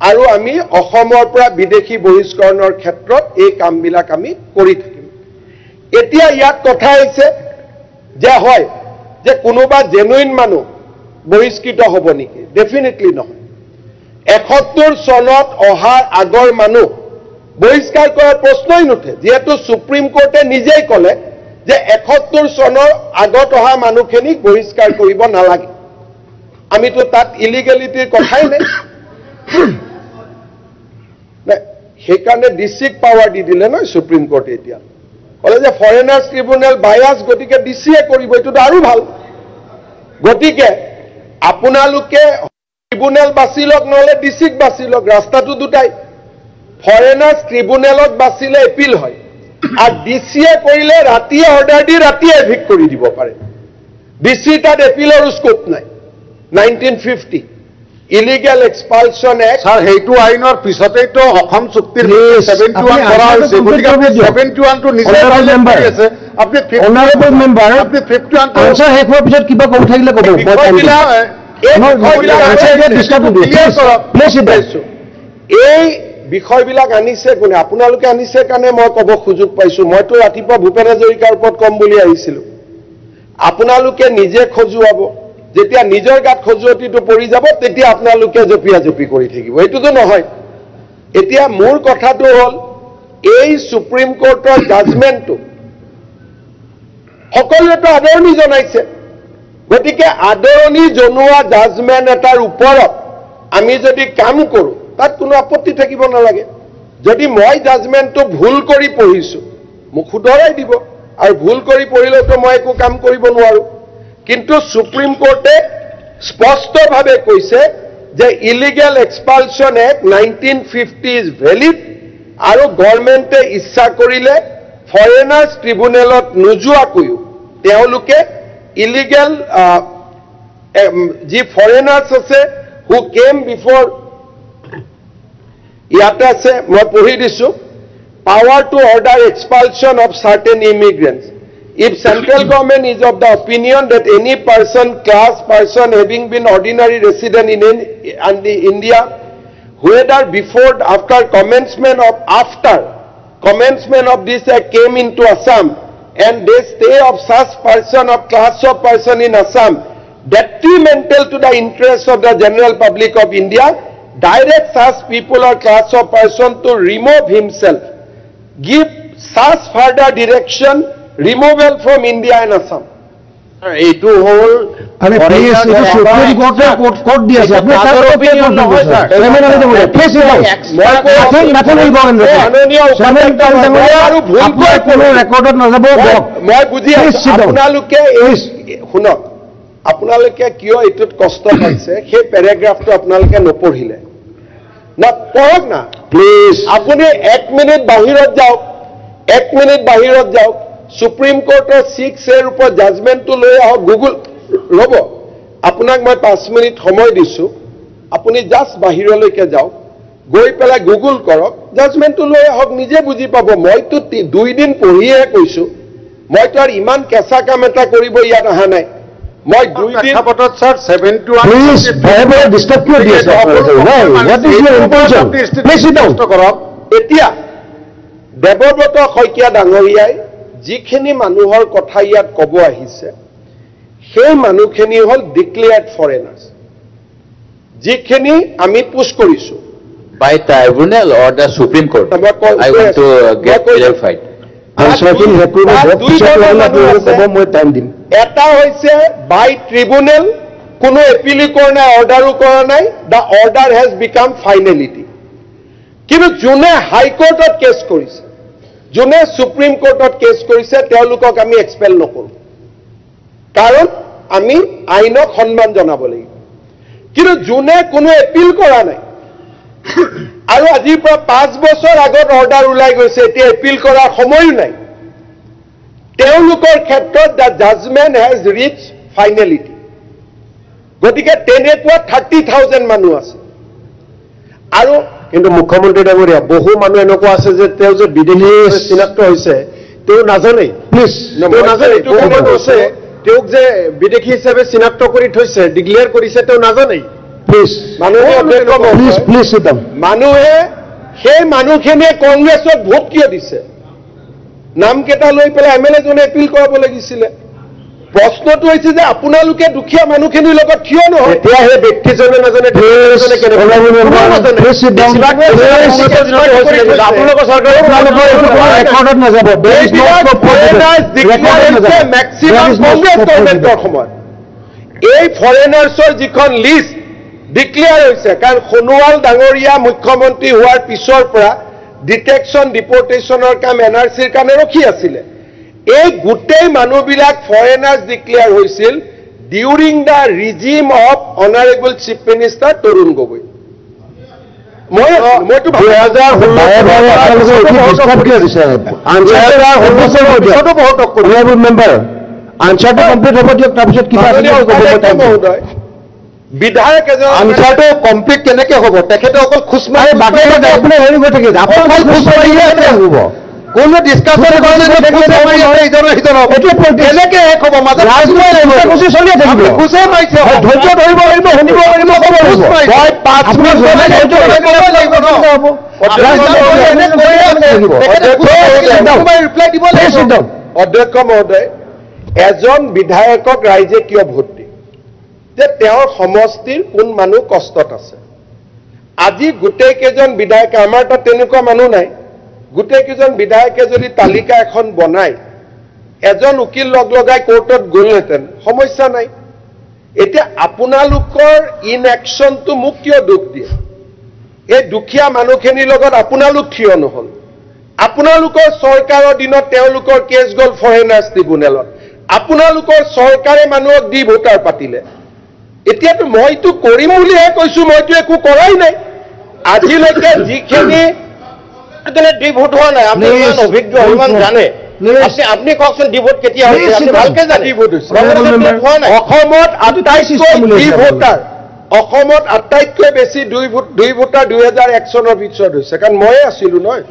আৰু আমি অসমৰ পৰা বিদেশী বহিষ্কৰণৰ ক্ষেত্ৰত এই কামবিলাক আমি কৰি থাকিম এতিয়া ইয়াত কথা হৈছে যে হয় যে কোনোবা জেনুইন মানুহ বহিষ্কৃত হ'ব নেকি ডেফিনেটলি নহয় 71 চনত অহাৰ আগৰ মানুহ বহিষ্কাৰ কৰাৰ প্ৰশ্নই নুঠে যেহেতু সুপ্ৰিম কোৰ্টে নিজেই ক'লে যে 71 চনৰ আগত অহা মানুহখিনিক বহিষ্কাৰ কৰিব নালাগে আমিতো তাত ইলিগেলিটিৰ কথাই নাই সেইকাৰণে ডিস্ট্ৰিক্ট পাৱাৰ দি দিলে নহয় সুপ্ৰিম কোৰ্টে এতিয়া ক'লে যে ফৰেনাৰ্ছ ট্ৰিব্যুনেল বায়াস গতিকে ডিচিয়ে কৰিব এইটোতো আৰু ভাল গতিকে আপোনালোকে ট্ৰিব্যুনেল বাছি লওক নহলে ডিস্ট্ৰিক্ট বাছি লওক ৰাস্তাটো দুটাই ফৰেনাৰ্ছ ট্ৰিব্যুনেলত বাছিলে এপিল হয় আৰ ডিসিএ কইলে ৰাতিয়ে অৰ্ডাৰ দি ৰাতিয়ে এভিক্ট কৰি দিব পাৰে ডিসি তাত এপিলৰ স্কোপ নাই 1950 ইলিগেল এক্সপালশন এক্ট স্যাৰ হেতু আইনৰ পিছতেইতো অসম চুক্তিৰ 71 কৰা হৈছে গতিকে আপনি 71 টো নিজে মেম্বাৰ আছে আপনি অনাৰেবল মেম্বাৰ আপনি 51 টো আনসাৰ শেষ হোৱাৰ পিছত কিবা কব থাকিলে কব এই বিষয়বিলাক আনিছে কোনে আপোনালোকে আনিছে কাৰণে মই কব সুযোগ পাইছো মইতো ৰাতিপুৱা ভূপেন হাজৰিকাৰ ওপৰত কম বুলি আহিছিলো আপোনালোকে নিজে খজুৱাব যেতিয়া নিজৰ গাত খজুৱতিটো পৰি যাব তেতিয়া আপোনালোকে জপিয়া কৰি থাকিব এইটোতো নহয় এতিয়া মোৰ কথাটো হ'ল এই সুপ্ৰিম কোৰ্টৰ জাজমেন্টটো সকলোৱেতো আদৰণি জনাইছে গতিকে আদৰণি জনোৱা জাজমেন্ট এটাৰ ওপৰত আমি যদি কাম কৰো তাত কোনো আপত্তি থাকিব নালাগে যদি মই জাজমেণ্টটো ভুল কৰি পঢ়িছোঁ মোক শুধৰাই দিব আৰু ভুল কৰি পঢ়িলেতো মই একো কাম কৰিব নোৱাৰো কিন্তু সুপ্ৰিম কোৰ্টে স্পষ্টভাৱে কৈছে যে ইলিগেল এক্সপালছন এক্ট 1950 ইজ ভেলিড আৰু গভৰ্ণমেণ্টে ইচ্ছা কৰিলে ফৰেনাৰ্ছ ট্ৰিব্যুনেলত নোযোৱাকৈও তেওঁলোকে ইলিগেল যি ফৰেনাৰ্ছ আছে হু কেম বিফৰ ইয়াতে আছে মই পঢ়ি দিছোঁ power to order expulsion of certain immigrants. If central government is of the opinion that any person, class person having been ordinary resident in India, whether before, after commencement of this act came into Assam, and they stay of such person or class of person in Assam, detrimental to the interests of the general public of India, direct such people or class of person to remove himself. Give such further direction, removal from India and Assam. এইটো হল আরে please এটা supreme court দিয়েছে আপনি তার opinion নহয় sir please nothing will go in আপনার কোনো রেকর্ডত নাযাব মই বুজি আছো আপোনালোকে শুনক আপোনালোকে কিয় এইটোত কষ্ট পাইছে সেই প্যাৰাগ্ৰাফটো আপোনালোকে নপঢ়িলে না পঢ়ক না প্লিজ আপুনি 1 মিনিট বাহিৰত যাওক সুপ্ৰিম কোৰ্টৰ 6 এৰ ওপৰত জাজমেণ্টটো লৈ আহক গুগল ৰব আপোনাক মই 5 মিনিট সময় দিছো আপুনি জাস্ট বাহিৰলৈকে যাওক গৈ পেলাই গুগল কৰক জাজমেণ্টটো লৈ আহক নিজে বুজি পাব মইতো 2 দিন পঢ়িহে কৈছো মইতো আৰু ইমান কেঁচা কাম এটা কৰিব ইয়াত অহা নাই মই 2 দিন খাপটত স্যাৰ 71 প্লিজ ভয়ভয় ডিস্টাৰ্ব কিয় দি আছে what is Euro important please sit down কৰক এতিয়া দেৱব্ৰত শইকীয়া ডাঙৰীয়াই যিখিনি মানুহৰ কথা ইয়াত ক'ব আহিছে সেই মানুহখিনি হ'ল ডিক্লেয়াৰ্ড ফৰেনাৰ্ছ যিখিনি আমি পুছ কৰিছো by tribunal or the Supreme Court. I want to get clarified. এটা হৈছে বাই ট্ৰিব্যুনেল কোনো এপিল কৰা নাই অৰ্ডাৰো কৰা নাই দ্য অৰ্ডাৰ হেজ বিকাম ফাইনেলিটি কিন্তু যোনে হাইকোৰ্টত কেছ কৰিছে যোনে সুপ্ৰিম কোৰ্টত কেছ কৰিছে তেওঁলোকক আমি এক্সপেল নকৰোঁ কাৰণ আমি আইনক সন্মান জনাব লাগিব কিন্তু যোনে কোনো এপিল কৰা নাই আৰু আজিৰ পৰা 5 বছৰ আগত অৰ্ডাৰ ওলাই গৈছে এতিয়া এপিল কৰাৰ সময়ো নাই তেওঁলোকৰ ক্ষেত্ৰত দ্য জাজমেণ্ট হেজ ৰিচ ফাইনেলিটি গতিকে তেনেকুৱা 30,000 মানুহ আছে আৰু কিন্তু মুখ্যমন্ত্ৰী ডাঙৰীয়া বহু মানুহ এনেকুৱা আছে যে তেওঁ যে বিদেশী চিনাক্ত হৈছে তেওঁ নাজানে প্লিজ তেওঁ নাজানে এইটো কোনে কৈছে তেওঁক যে বিদেশী হিচাপে চিনাক্ত কৰি থৈছে ডিক্লেয়াৰ কৰিছে তেওঁ নাজানে প্লিজ মানুহে সেই মানুহখিনিয়ে কংগ্ৰেছক ভোট কিয় দিছে নাম কেইটা লৈ পেলাই এমএলএ জনে এপিল কৰাব লাগিছিলে প্ৰশ্নটো হৈছে যে আপোনালোকে দুখীয়া মানুহখিনিৰ লগত কিয় নহয় এতিয়া সেই ব্যক্তিজনে নাজানে আপোনালোকৰ চৰকাৰে মেক্সিমাম কংগ্ৰেছ গভৰ্ণমেণ্টৰ সময়ত এই ফৰেনাৰ্ছৰ যিখন লিষ্ট ডিক্লেয়াৰ হৈছে কাৰণ সোণোৱাল ডাঙৰীয়া মুখ্যমন্ত্ৰী হোৱাৰ পিছৰ পৰা ডিটেকশ্যন ডিপৰ্টেশ্যনৰ কাম এনআৰচিৰ কাৰণে ৰখি আছিলে এই গোটেই মানুহবিলাক ফৰেনাৰ্ছ ডিক্লেয়াৰ হৈছিল during the regime of honourable chief minister Tarun Gogoi মইতো 2016 আনচাৰটো কমপ্লিট হ'ব দিয়ক তাৰপিছত কিবা বিধায়ক এজন আনচাৰটো কমপ্লিট কেনেকে হ'ব তেখেতে অকল খোজ মাৰি বাকী আপুনি হেৰি হৈ থাকে আপোনাৰ খোজ মাৰিলে হ'ব কোনো ডিসকাশন কাৰণে কেনেকে শেষ হ'ব মাজত চলি থাকিব খোজে মাৰিছে ধৈৰ্য ধৰিব লাগিব শুনিব লাগিব ক'ব লাগিব 5 মিনিট অধ্যক্ষ মহোদয় এজন বিধায়কক ৰাইজে কিয় ভোট দিয়ে যে তেওঁৰ সমষ্টিৰ কোন মানুহ কষ্টত আছে আজি গোটেই কেইজন বিধায়ক আমাৰ তাত তেনেকুৱা মানুহ নাই গোটেই কেইজন বিধায়কে যদি তালিকা এখন বনায় এজন উকিল লগাই কোৰ্টত গ'লহেঁতেন সমস্যা নাই এতিয়া আপোনালোকৰ ইনএকশ্যনটো মোক কিয় দুখ দিয়ে এই দুখীয়া মানুহখিনিৰ লগত আপোনালোক থিয় নহল আপোনালোকৰ চৰকাৰৰ দিনত তেওঁলোকৰ কেছ গল ফৰেনাৰ্ছ ট্ৰিব্যুনেলত আপোনালোকৰ চৰকাৰে মানুহক দি ভোটাৰ পাতিলে এতিয়াতো মইতো কৰিম বুলিহে কৈছো মইতো একো কৰাই নাই আজিলৈকে যিখিনি দি ভোট হোৱা নাই আপুনি অভিজ্ঞ ইমান জানে আপনি কওকচোন দি ভোট কেতিয়া হৈছে আপনি ভালকে জানে দি ভোট হৈছে অসমত আটাইতকৈ বেছি দুই ভোটাৰ 2001 চনৰ পিছত হৈছে কাৰণ ময়ে আছিলো নহয়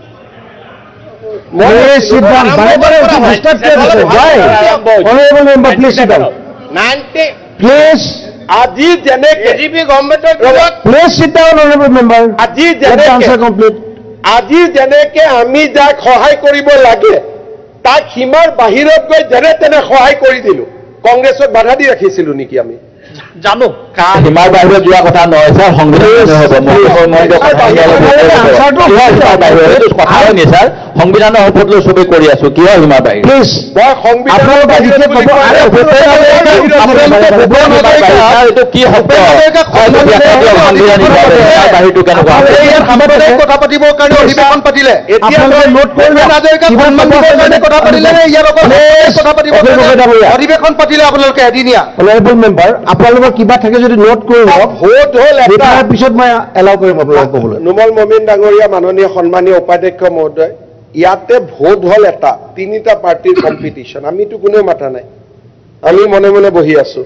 আজি যেনেকে আজি যেনেকে আমি যাক সহায় কৰিব লাগে তাক সীমাৰ বাহিৰত গৈ যেনে তেনে সহায় কৰি দিলো কংগ্ৰেছক বাধা দি ৰাখিছিলো নেকি আমি জানো সীমাৰ বাহিৰত যোৱা কথা নহয় স্যাৰ সংবিধানৰ শপত লৈ চবেই কৰি আছো কিয় সীমাৰ বাহিৰ এইটো কি শব্দ বাহিৰটো কেনেকুৱা কথা পাতিবৰ কাৰণে অধিৱেশন পাতিলে অধিৱেশন পাতিলে আপোনালোকে এদিনীয়া মেম্বাৰ আপোনালোকৰ কিবা থাকে যদি নোট কৰি লওক ভোট হল তাৰ পিছত মই এলাউ কৰিম আপোনালোকক ক'বলৈ নুমল মমিন ডাঙৰীয়া মাননীয় সন্মানীয় উপাধ্যক্ষ মহোদয় ইয়াতে ভোট হল এটা তিনিটা পাৰ্টিৰ কম্পিটিশ্যন আমিতো কোনেও মাতা নাই আমি মনে মনে বহি আছো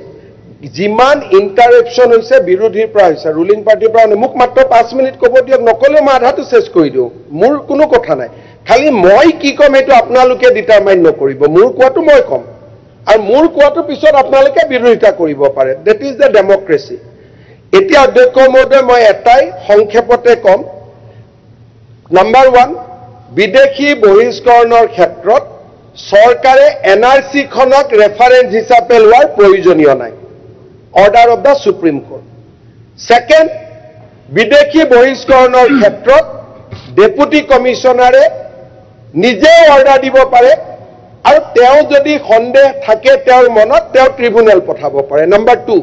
যিমান ইণ্টাৰেকশ্যন হৈছে বিৰোধীৰ পৰা হৈছে ৰুলিং পাৰ্টিৰ পৰা মোক মাত্ৰ 5 মিনিট ক'ব দিয়ক নকলেও মই আধাটো চেছ কৰি দিওঁ মোৰ কোনো কথা নাই খালি মই কি ক'ম এইটো আপোনালোকে ডিটাৰমাইন নকৰিব মোৰ কোৱাটো মই ক'ম আৰু মোৰ কোৱাটো পিছত আপোনালোকে বিৰোধিতা কৰিব পাৰে দ্যাট ইজ দ্য ডেমক্ৰেসি এতিয়া অধ্যক্ষ মহোদয় মই এটাই সংক্ষেপতে ক'ম নাম্বাৰ 1 বিদেশী বহিষ্কৰণৰ ক্ষেত্ৰত চৰকাৰে এনআৰসি খনক ৰেফাৰেন্স হিচাপে লোৱাৰ প্ৰয়োজনীয় নাই order of the Supreme court second বিদেশী বহিষ্কৰণৰ ক্ষেত্ৰত ডেপুটি কমিশনাৰে নিজে অৰ্ডাৰ দিব পাৰে আৰু তেওঁ যদি সন্দেহ থাকে তেওঁৰ মনত তেওঁ ট্ৰিব্যুনেল পঠাব পাৰে number 2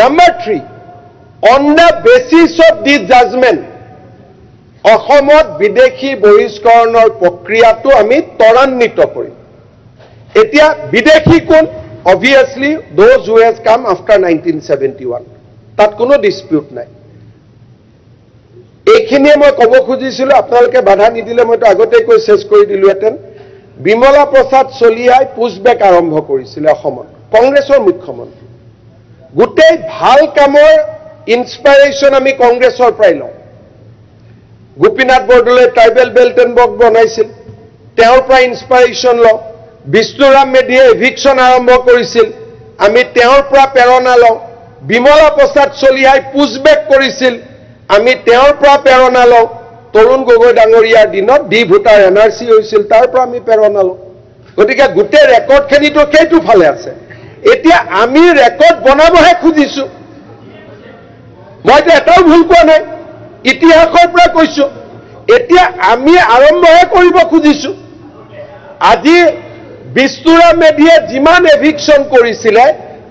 number 3 on the basis of the judgement অসমত বিদেশী বহিষ্কৰণৰ প্ৰক্ৰিয়াটো আমি ত্বৰান্বিত কৰিম এতিয়া বিদেশী কোন obviously those who has come after 1971 তাত কোনো ডিসপিউট নাই এইখিনিয়ে মই ক'ব খুজিছিলো আপোনালোকে বাধা নিদিলে মইতো আগতে কৈ শেষ কৰি দিলোহেঁতেন বিমলা প্ৰসাদ চলিয়াই পুছবেক আৰম্ভ কৰিছিলে অসমত কংগ্ৰেছৰ মুখ্যমন্ত্ৰী গোটেই ভাল কামৰ ইনস্পাইৰেশ্যন আমি কংগ্ৰেছৰ পৰাই লওঁ Gopinath Bordoloi tribal belt and block বনাইছিল তেওঁৰ পৰা ইনস্পাইৰেশ্যন লওঁ বিষ্ণুৰাম মেধিয়ে এভিকশ্যন আৰম্ভ কৰিছিল আমি তেওঁৰ পৰা প্ৰেৰণা লওঁ বিমলা প্ৰসাদ চলিয়াই পুছবেক কৰিছিল আমি তেওঁৰ পৰা প্ৰেৰণা লওঁ তৰুণ গগৈ ডাঙৰীয়াৰ দিনত ডি ভোটাৰ এনআৰসি হৈছিল তাৰ পৰা আমি প্ৰেৰণা লওঁ গতিকে গোটেই ৰেকৰ্ডখিনিতো সেইটো ফালে আছে এতিয়া আমি ৰেকৰ্ড বনাবহে খুজিছো মইতো এটাও ভুল কোৱা নাই ইতিহাসৰ পৰা কৈছো এতিয়া আমি আৰম্ভহে কৰিব খুজিছো আজি বিষ্ণুৰাম মেধিয়ে যিমান এভিকশ্যন কৰিছিলে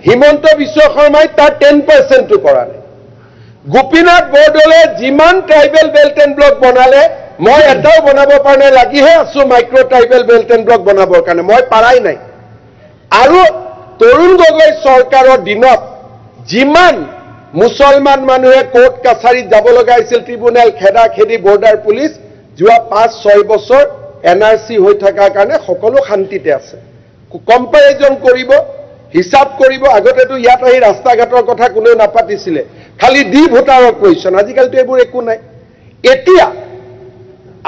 হিমন্ত বিশ্ব শৰ্মাই তাৰ 10% কৰা নাই গোপীনাথ বৰদলৈ যিমান ট্ৰাইবেল বেল্ট এণ্ড ব্লক বনালে মই এটাও বনাব পৰা নাই লাগিহে আছো micro tribal belt and block বনাবৰ কাৰণে মই পাৰাই নাই আৰু তৰুণ গগৈ চৰকাৰৰ দিনত যিমান মুছলমান মানুহে কোৰ্ট কাছাৰীত যাব লগা হৈছিল ট্ৰিব্যুনেল খেদা খেদি বৰ্ডাৰ পুলিচ যোৱা 5-6 বছৰ এনআৰসি হৈ থকাৰ কাৰণে সকলো শান্তিতে আছে কম্পেৰিজন কৰিব হিসাব কৰিব আগতেতো ইয়াত আহি ৰাস্তা ঘাটৰ কথা কোনেও নাপাতিছিলে খালি দি ভোটাৰৰ কুৱেশ্যন আজিকালিতো এইবোৰ একো নাই এতিয়া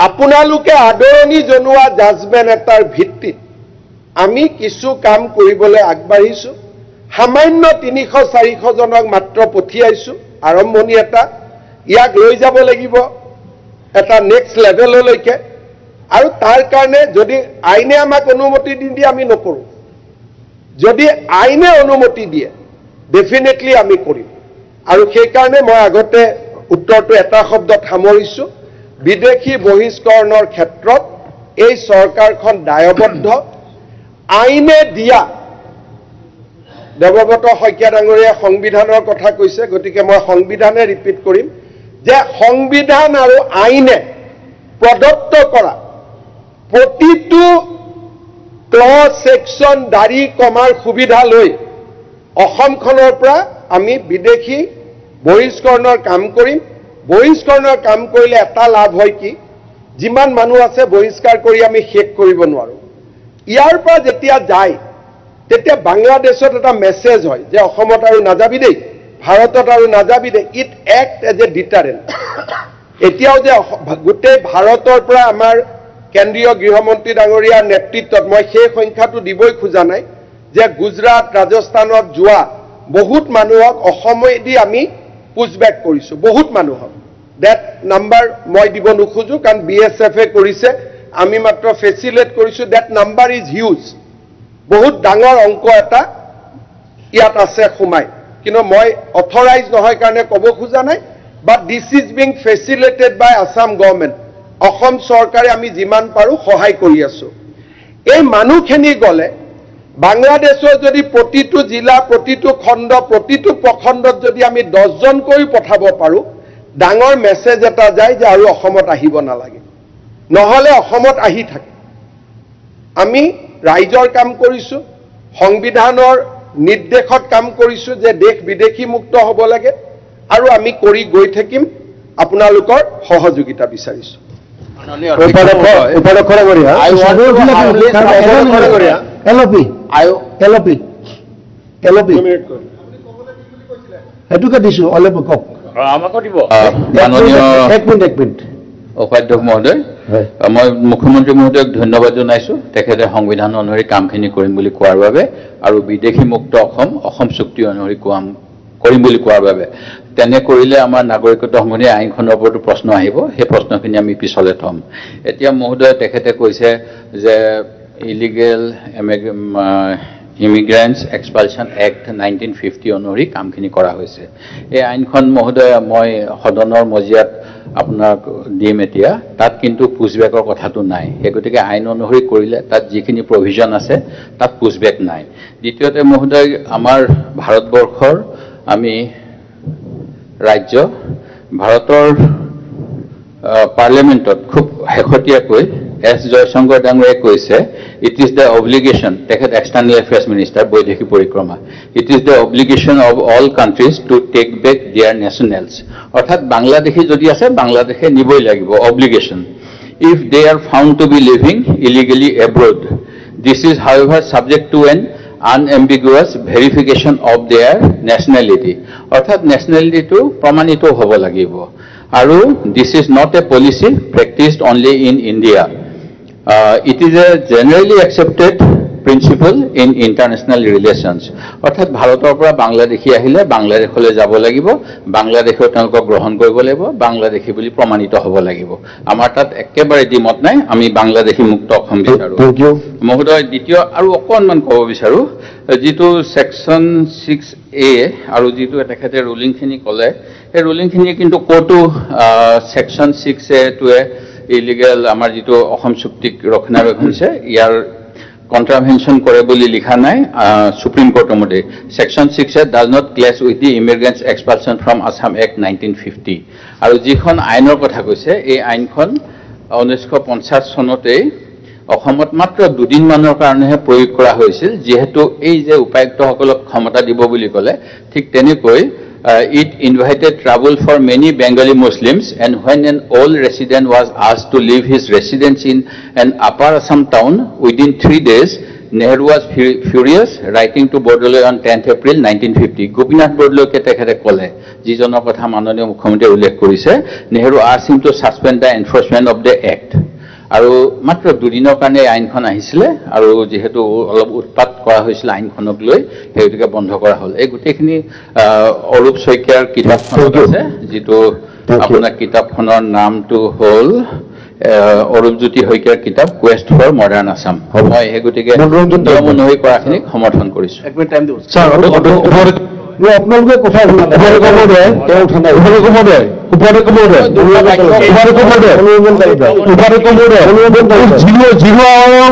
আপোনালোকে আদৰণি জনোৱা জাজমেন্ট এটাৰ ভিত্তিত আমি কিছু কাম কৰিবলৈ আগবাঢ়িছো সামান্য 300-400 জনক মাত্ৰ পঠিয়াইছো আৰম্ভণি এটা ইয়াক লৈ যাব লাগিব এটা নেক্সট লেভেললৈকে আৰু তাৰ কাৰণে যদি আইনে আমাক অনুমতি দিয়ে আমি নকৰো যদি আইনে অনুমতি দিয়ে ডেফিনেটলি আমি কৰিম আৰু সেই কাৰণে মই আগতে উত্তৰটো এটা শব্দত সামৰিছো বিদেশী বহিষ্কৰণৰ ক্ষেত্ৰত এই চৰকাৰখন দায়বদ্ধ আইনে দিয়া দেৱব্ৰত শইকীয়া ডাঙৰীয়া সংবিধানৰ কথা কৈছে গতিকে মই সংবিধানে ৰিপিট কৰিম যে সংবিধান আৰু আইনে প্ৰদত্ত কৰা প্ৰতিটো ক্লজ সেকশন দাড়ি কমাৰ সুবিধা লৈ অসমখনৰ পৰা আমি বিদেশী বহিষ্কৰণৰ কাম কৰিম বহিষ্কৰণৰ কাম কৰিলে এটা লাভ হয় কি যিমান মানুহ আছে বহিষ্কাৰ কৰি আমি শেষ কৰিব নোৱাৰো ইয়াৰ পৰা যেতিয়া যায় তেতিয়া বাংলাদেশত এটা মেছেজ হয় যে অসমত আৰু নাযাবি দেই ভাৰতত আৰু নাযাবি দেই ইট এক্ট এজ এ ডিটাৰেন্ট এতিয়াও যে গোটেই ভাৰতৰ পৰা আমাৰ কেন্দ্ৰীয় গৃহমন্ত্ৰী ডাঙৰীয়াৰ নেতৃত্বত মই সেই সংখ্যাটো দিবই খোজা নাই যে গুজৰাট ৰাজস্থানত যোৱা বহুত মানুহক অসমেদি আমি পুশবেক কৰিছো বহুত মানুহক that number মই দিব নোখোজো কাৰণ BSF এ কৰিছে আমি মাত্ৰ ফেচিলেট কৰিছো that number is huge বহুত ডাঙৰ অংক এটা ইয়াত আছে খুমাই কিন্তু মই অথৰাইজ নহয় কাৰণে ক'ব খোজা নাই but this is being facilitated by Assam government Assam চৰকাৰে আমি যিমান পাৰো সহায় কৰি আছো এই মানুহখিনি গলে বাংলাদেশৰ যদি প্ৰতিটো জিলা প্ৰতিটো খণ্ড প্ৰতিটো প্ৰখণ্ডত যদি আমি 10 জন কৰি পঠাব পাৰো ডাঙৰ মেছেজ এটা যায় যে আৰু অসমত আহিব নালাগে নহলে অসমত আহি থাকে আমি ৰাইজৰ কাম কৰিছো সংবিধানৰ নিৰ্দেশত কাম কৰিছো যে দেশ বিদেশী মুক্ত হ'ব লাগে আৰু আমি কৰি গৈ থাকিম আপোনালোকৰ সহযোগিতা বিচাৰিছো এটুকে দিছো অলপ কওক আমাকো দিব এক মিনিট উপাধ্যক্ষ মহোদয় মই মুখ্যমন্ত্ৰী মহোদয়ক ধন্যবাদ জনাইছো তেখেতে সংবিধান অনুসৰি কামখিনি কৰিম বুলি কোৱাৰ বাবে আৰু বিদেশী মুক্ত অসম চুক্তি অনুসৰি কাম কৰিম বুলি কোৱাৰ বাবে তেনে কৰিলে আমাৰ নাগৰিকত্ব সংশোধনী আইনখনৰ ওপৰতো প্ৰশ্ন আহিব সেই প্ৰশ্নখিনি আমি পিছলে থম এতিয়া মহোদয় তেখেতে কৈছে যে ইলিগেল ইমিগ্ৰেণ্টছ এক্সপালশ্যন এক্ট 1950 অনুসৰি কামখিনি কৰা হৈছে এই আইনখন মহোদয় মই সদনৰ মজিয়াত আপোনাক দিম এতিয়া তাত কিন্তু পুশবেকৰ কথাটো নাই সেই গতিকে আইন অনুসৰি কৰিলে তাত যিখিনি প্ৰভিজন আছে তাত পুশবেক নাই দ্বিতীয়তে মহোদয় আমাৰ ভাৰতবৰ্ষৰ আমি ৰাজ্য ভাৰতৰ পাৰ্লিয়ামেণ্টত খুব শেহতীয়াকৈ এছ জয়শংকৰ ডাঙৰীয়াই কৈছে ইট ইজ দ্য অব্লিগেশ্যন তেখেত এক্সটাৰ্নেল এফেয়াৰ্ছ মিনিষ্টাৰ বৈদেশিক পৰিক্ৰমা it is the obligation of all countries to take back their nationals অৰ্থাৎ বাংলাদেশী যদি আছে বাংলাদেশে নিবই লাগিব obligation if they are found to be living illegally abroad this is however subject to an unambiguous verification of their nationality অৰ্থাৎ nationality প্ৰমাণিত হ'ব লাগিব আৰু this is not a policy practiced only in India it is a generally accepted principle in international relations অৰ্থাৎ ভাৰতৰ পৰা বাংলাদেশী আহিলে বাংলাদেশলৈ যাব লাগিব বাংলাদেশৰ তেওঁলোকক গ্ৰহণ কৰিব লাগিব বাংলাদেশী বুলি প্ৰমাণিত হ'ব লাগিব আমাৰ তাত একেবাৰে দ্বিমত নাই আমি বাংলাদেশী মুক্ত অসম বিচাৰো মহোদয় দ্বিতীয় আৰু অকণমান ক'ব বিচাৰো যিটো সেকশন 6A আৰু যিটো তেখেতে ৰুলিংখিনি ক'লে সেই ৰুলিংখিনি কিন্তু কোৰ্টো সেকশন 6A টোৱে ইলিগেল আমাৰ যিটো অসম চুক্তিক ৰক্ষণাবেক্ষণ হৈছে ইয়াৰ contravention কৰে বুলি লিখা নাই সুপ্ৰিম কোৰ্টৰ মতে section 6 does not clash with the immigrants expulsion from Assam Act 1950 আৰু যিখন আইনৰ কথা কৈছে এই আইনখন 1950 চনতে অসমত মাত্ৰ দুদিন মানৰ কাৰণেহে প্ৰয়োগ কৰা হৈছিল যেহেতু এই যে উপায়ুক্তসকলক ক্ষমতা দিব বুলি ক'লে ঠিক তেনেকৈ it invited trouble for many Bengali Muslims and when an old resident was asked to leave his residence in an upper Assam town within 3 days, Nehru was furious, writing to Bordoloi on 10th April 1950. Gopinath Bordoloi ke tekhete kole jijonor kotha manoniya mukhyamantri ullekh korise Nehru asked him to suspend the enforcement of the act. আৰু মাত্ৰ দুদিনৰ কাৰণে আইনখন আহিছিলে আৰু যেহেতু অলপ উৎপাত কৰা হৈছিল আইনখনক লৈ সেইটোকে বন্ধ কৰা হ'ল এই গোটেইখিনি অৰূপ শইকীয়াৰ কিতাপখনত আছে যিটো আপোনাৰ কিতাপখনৰ নামটো হ'ল অৰূপজ্যোতি শইকীয়াৰ কিতাপ কুৱেষ্ট ফৰ মডাৰ্ণ আছাম মই সেই গতিকে নিয়ম অনুসৰি কৰাখিনিক সমৰ্থন কৰিছোঁ আপোনালোকে কথা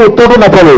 উত্তৰটো নাপালো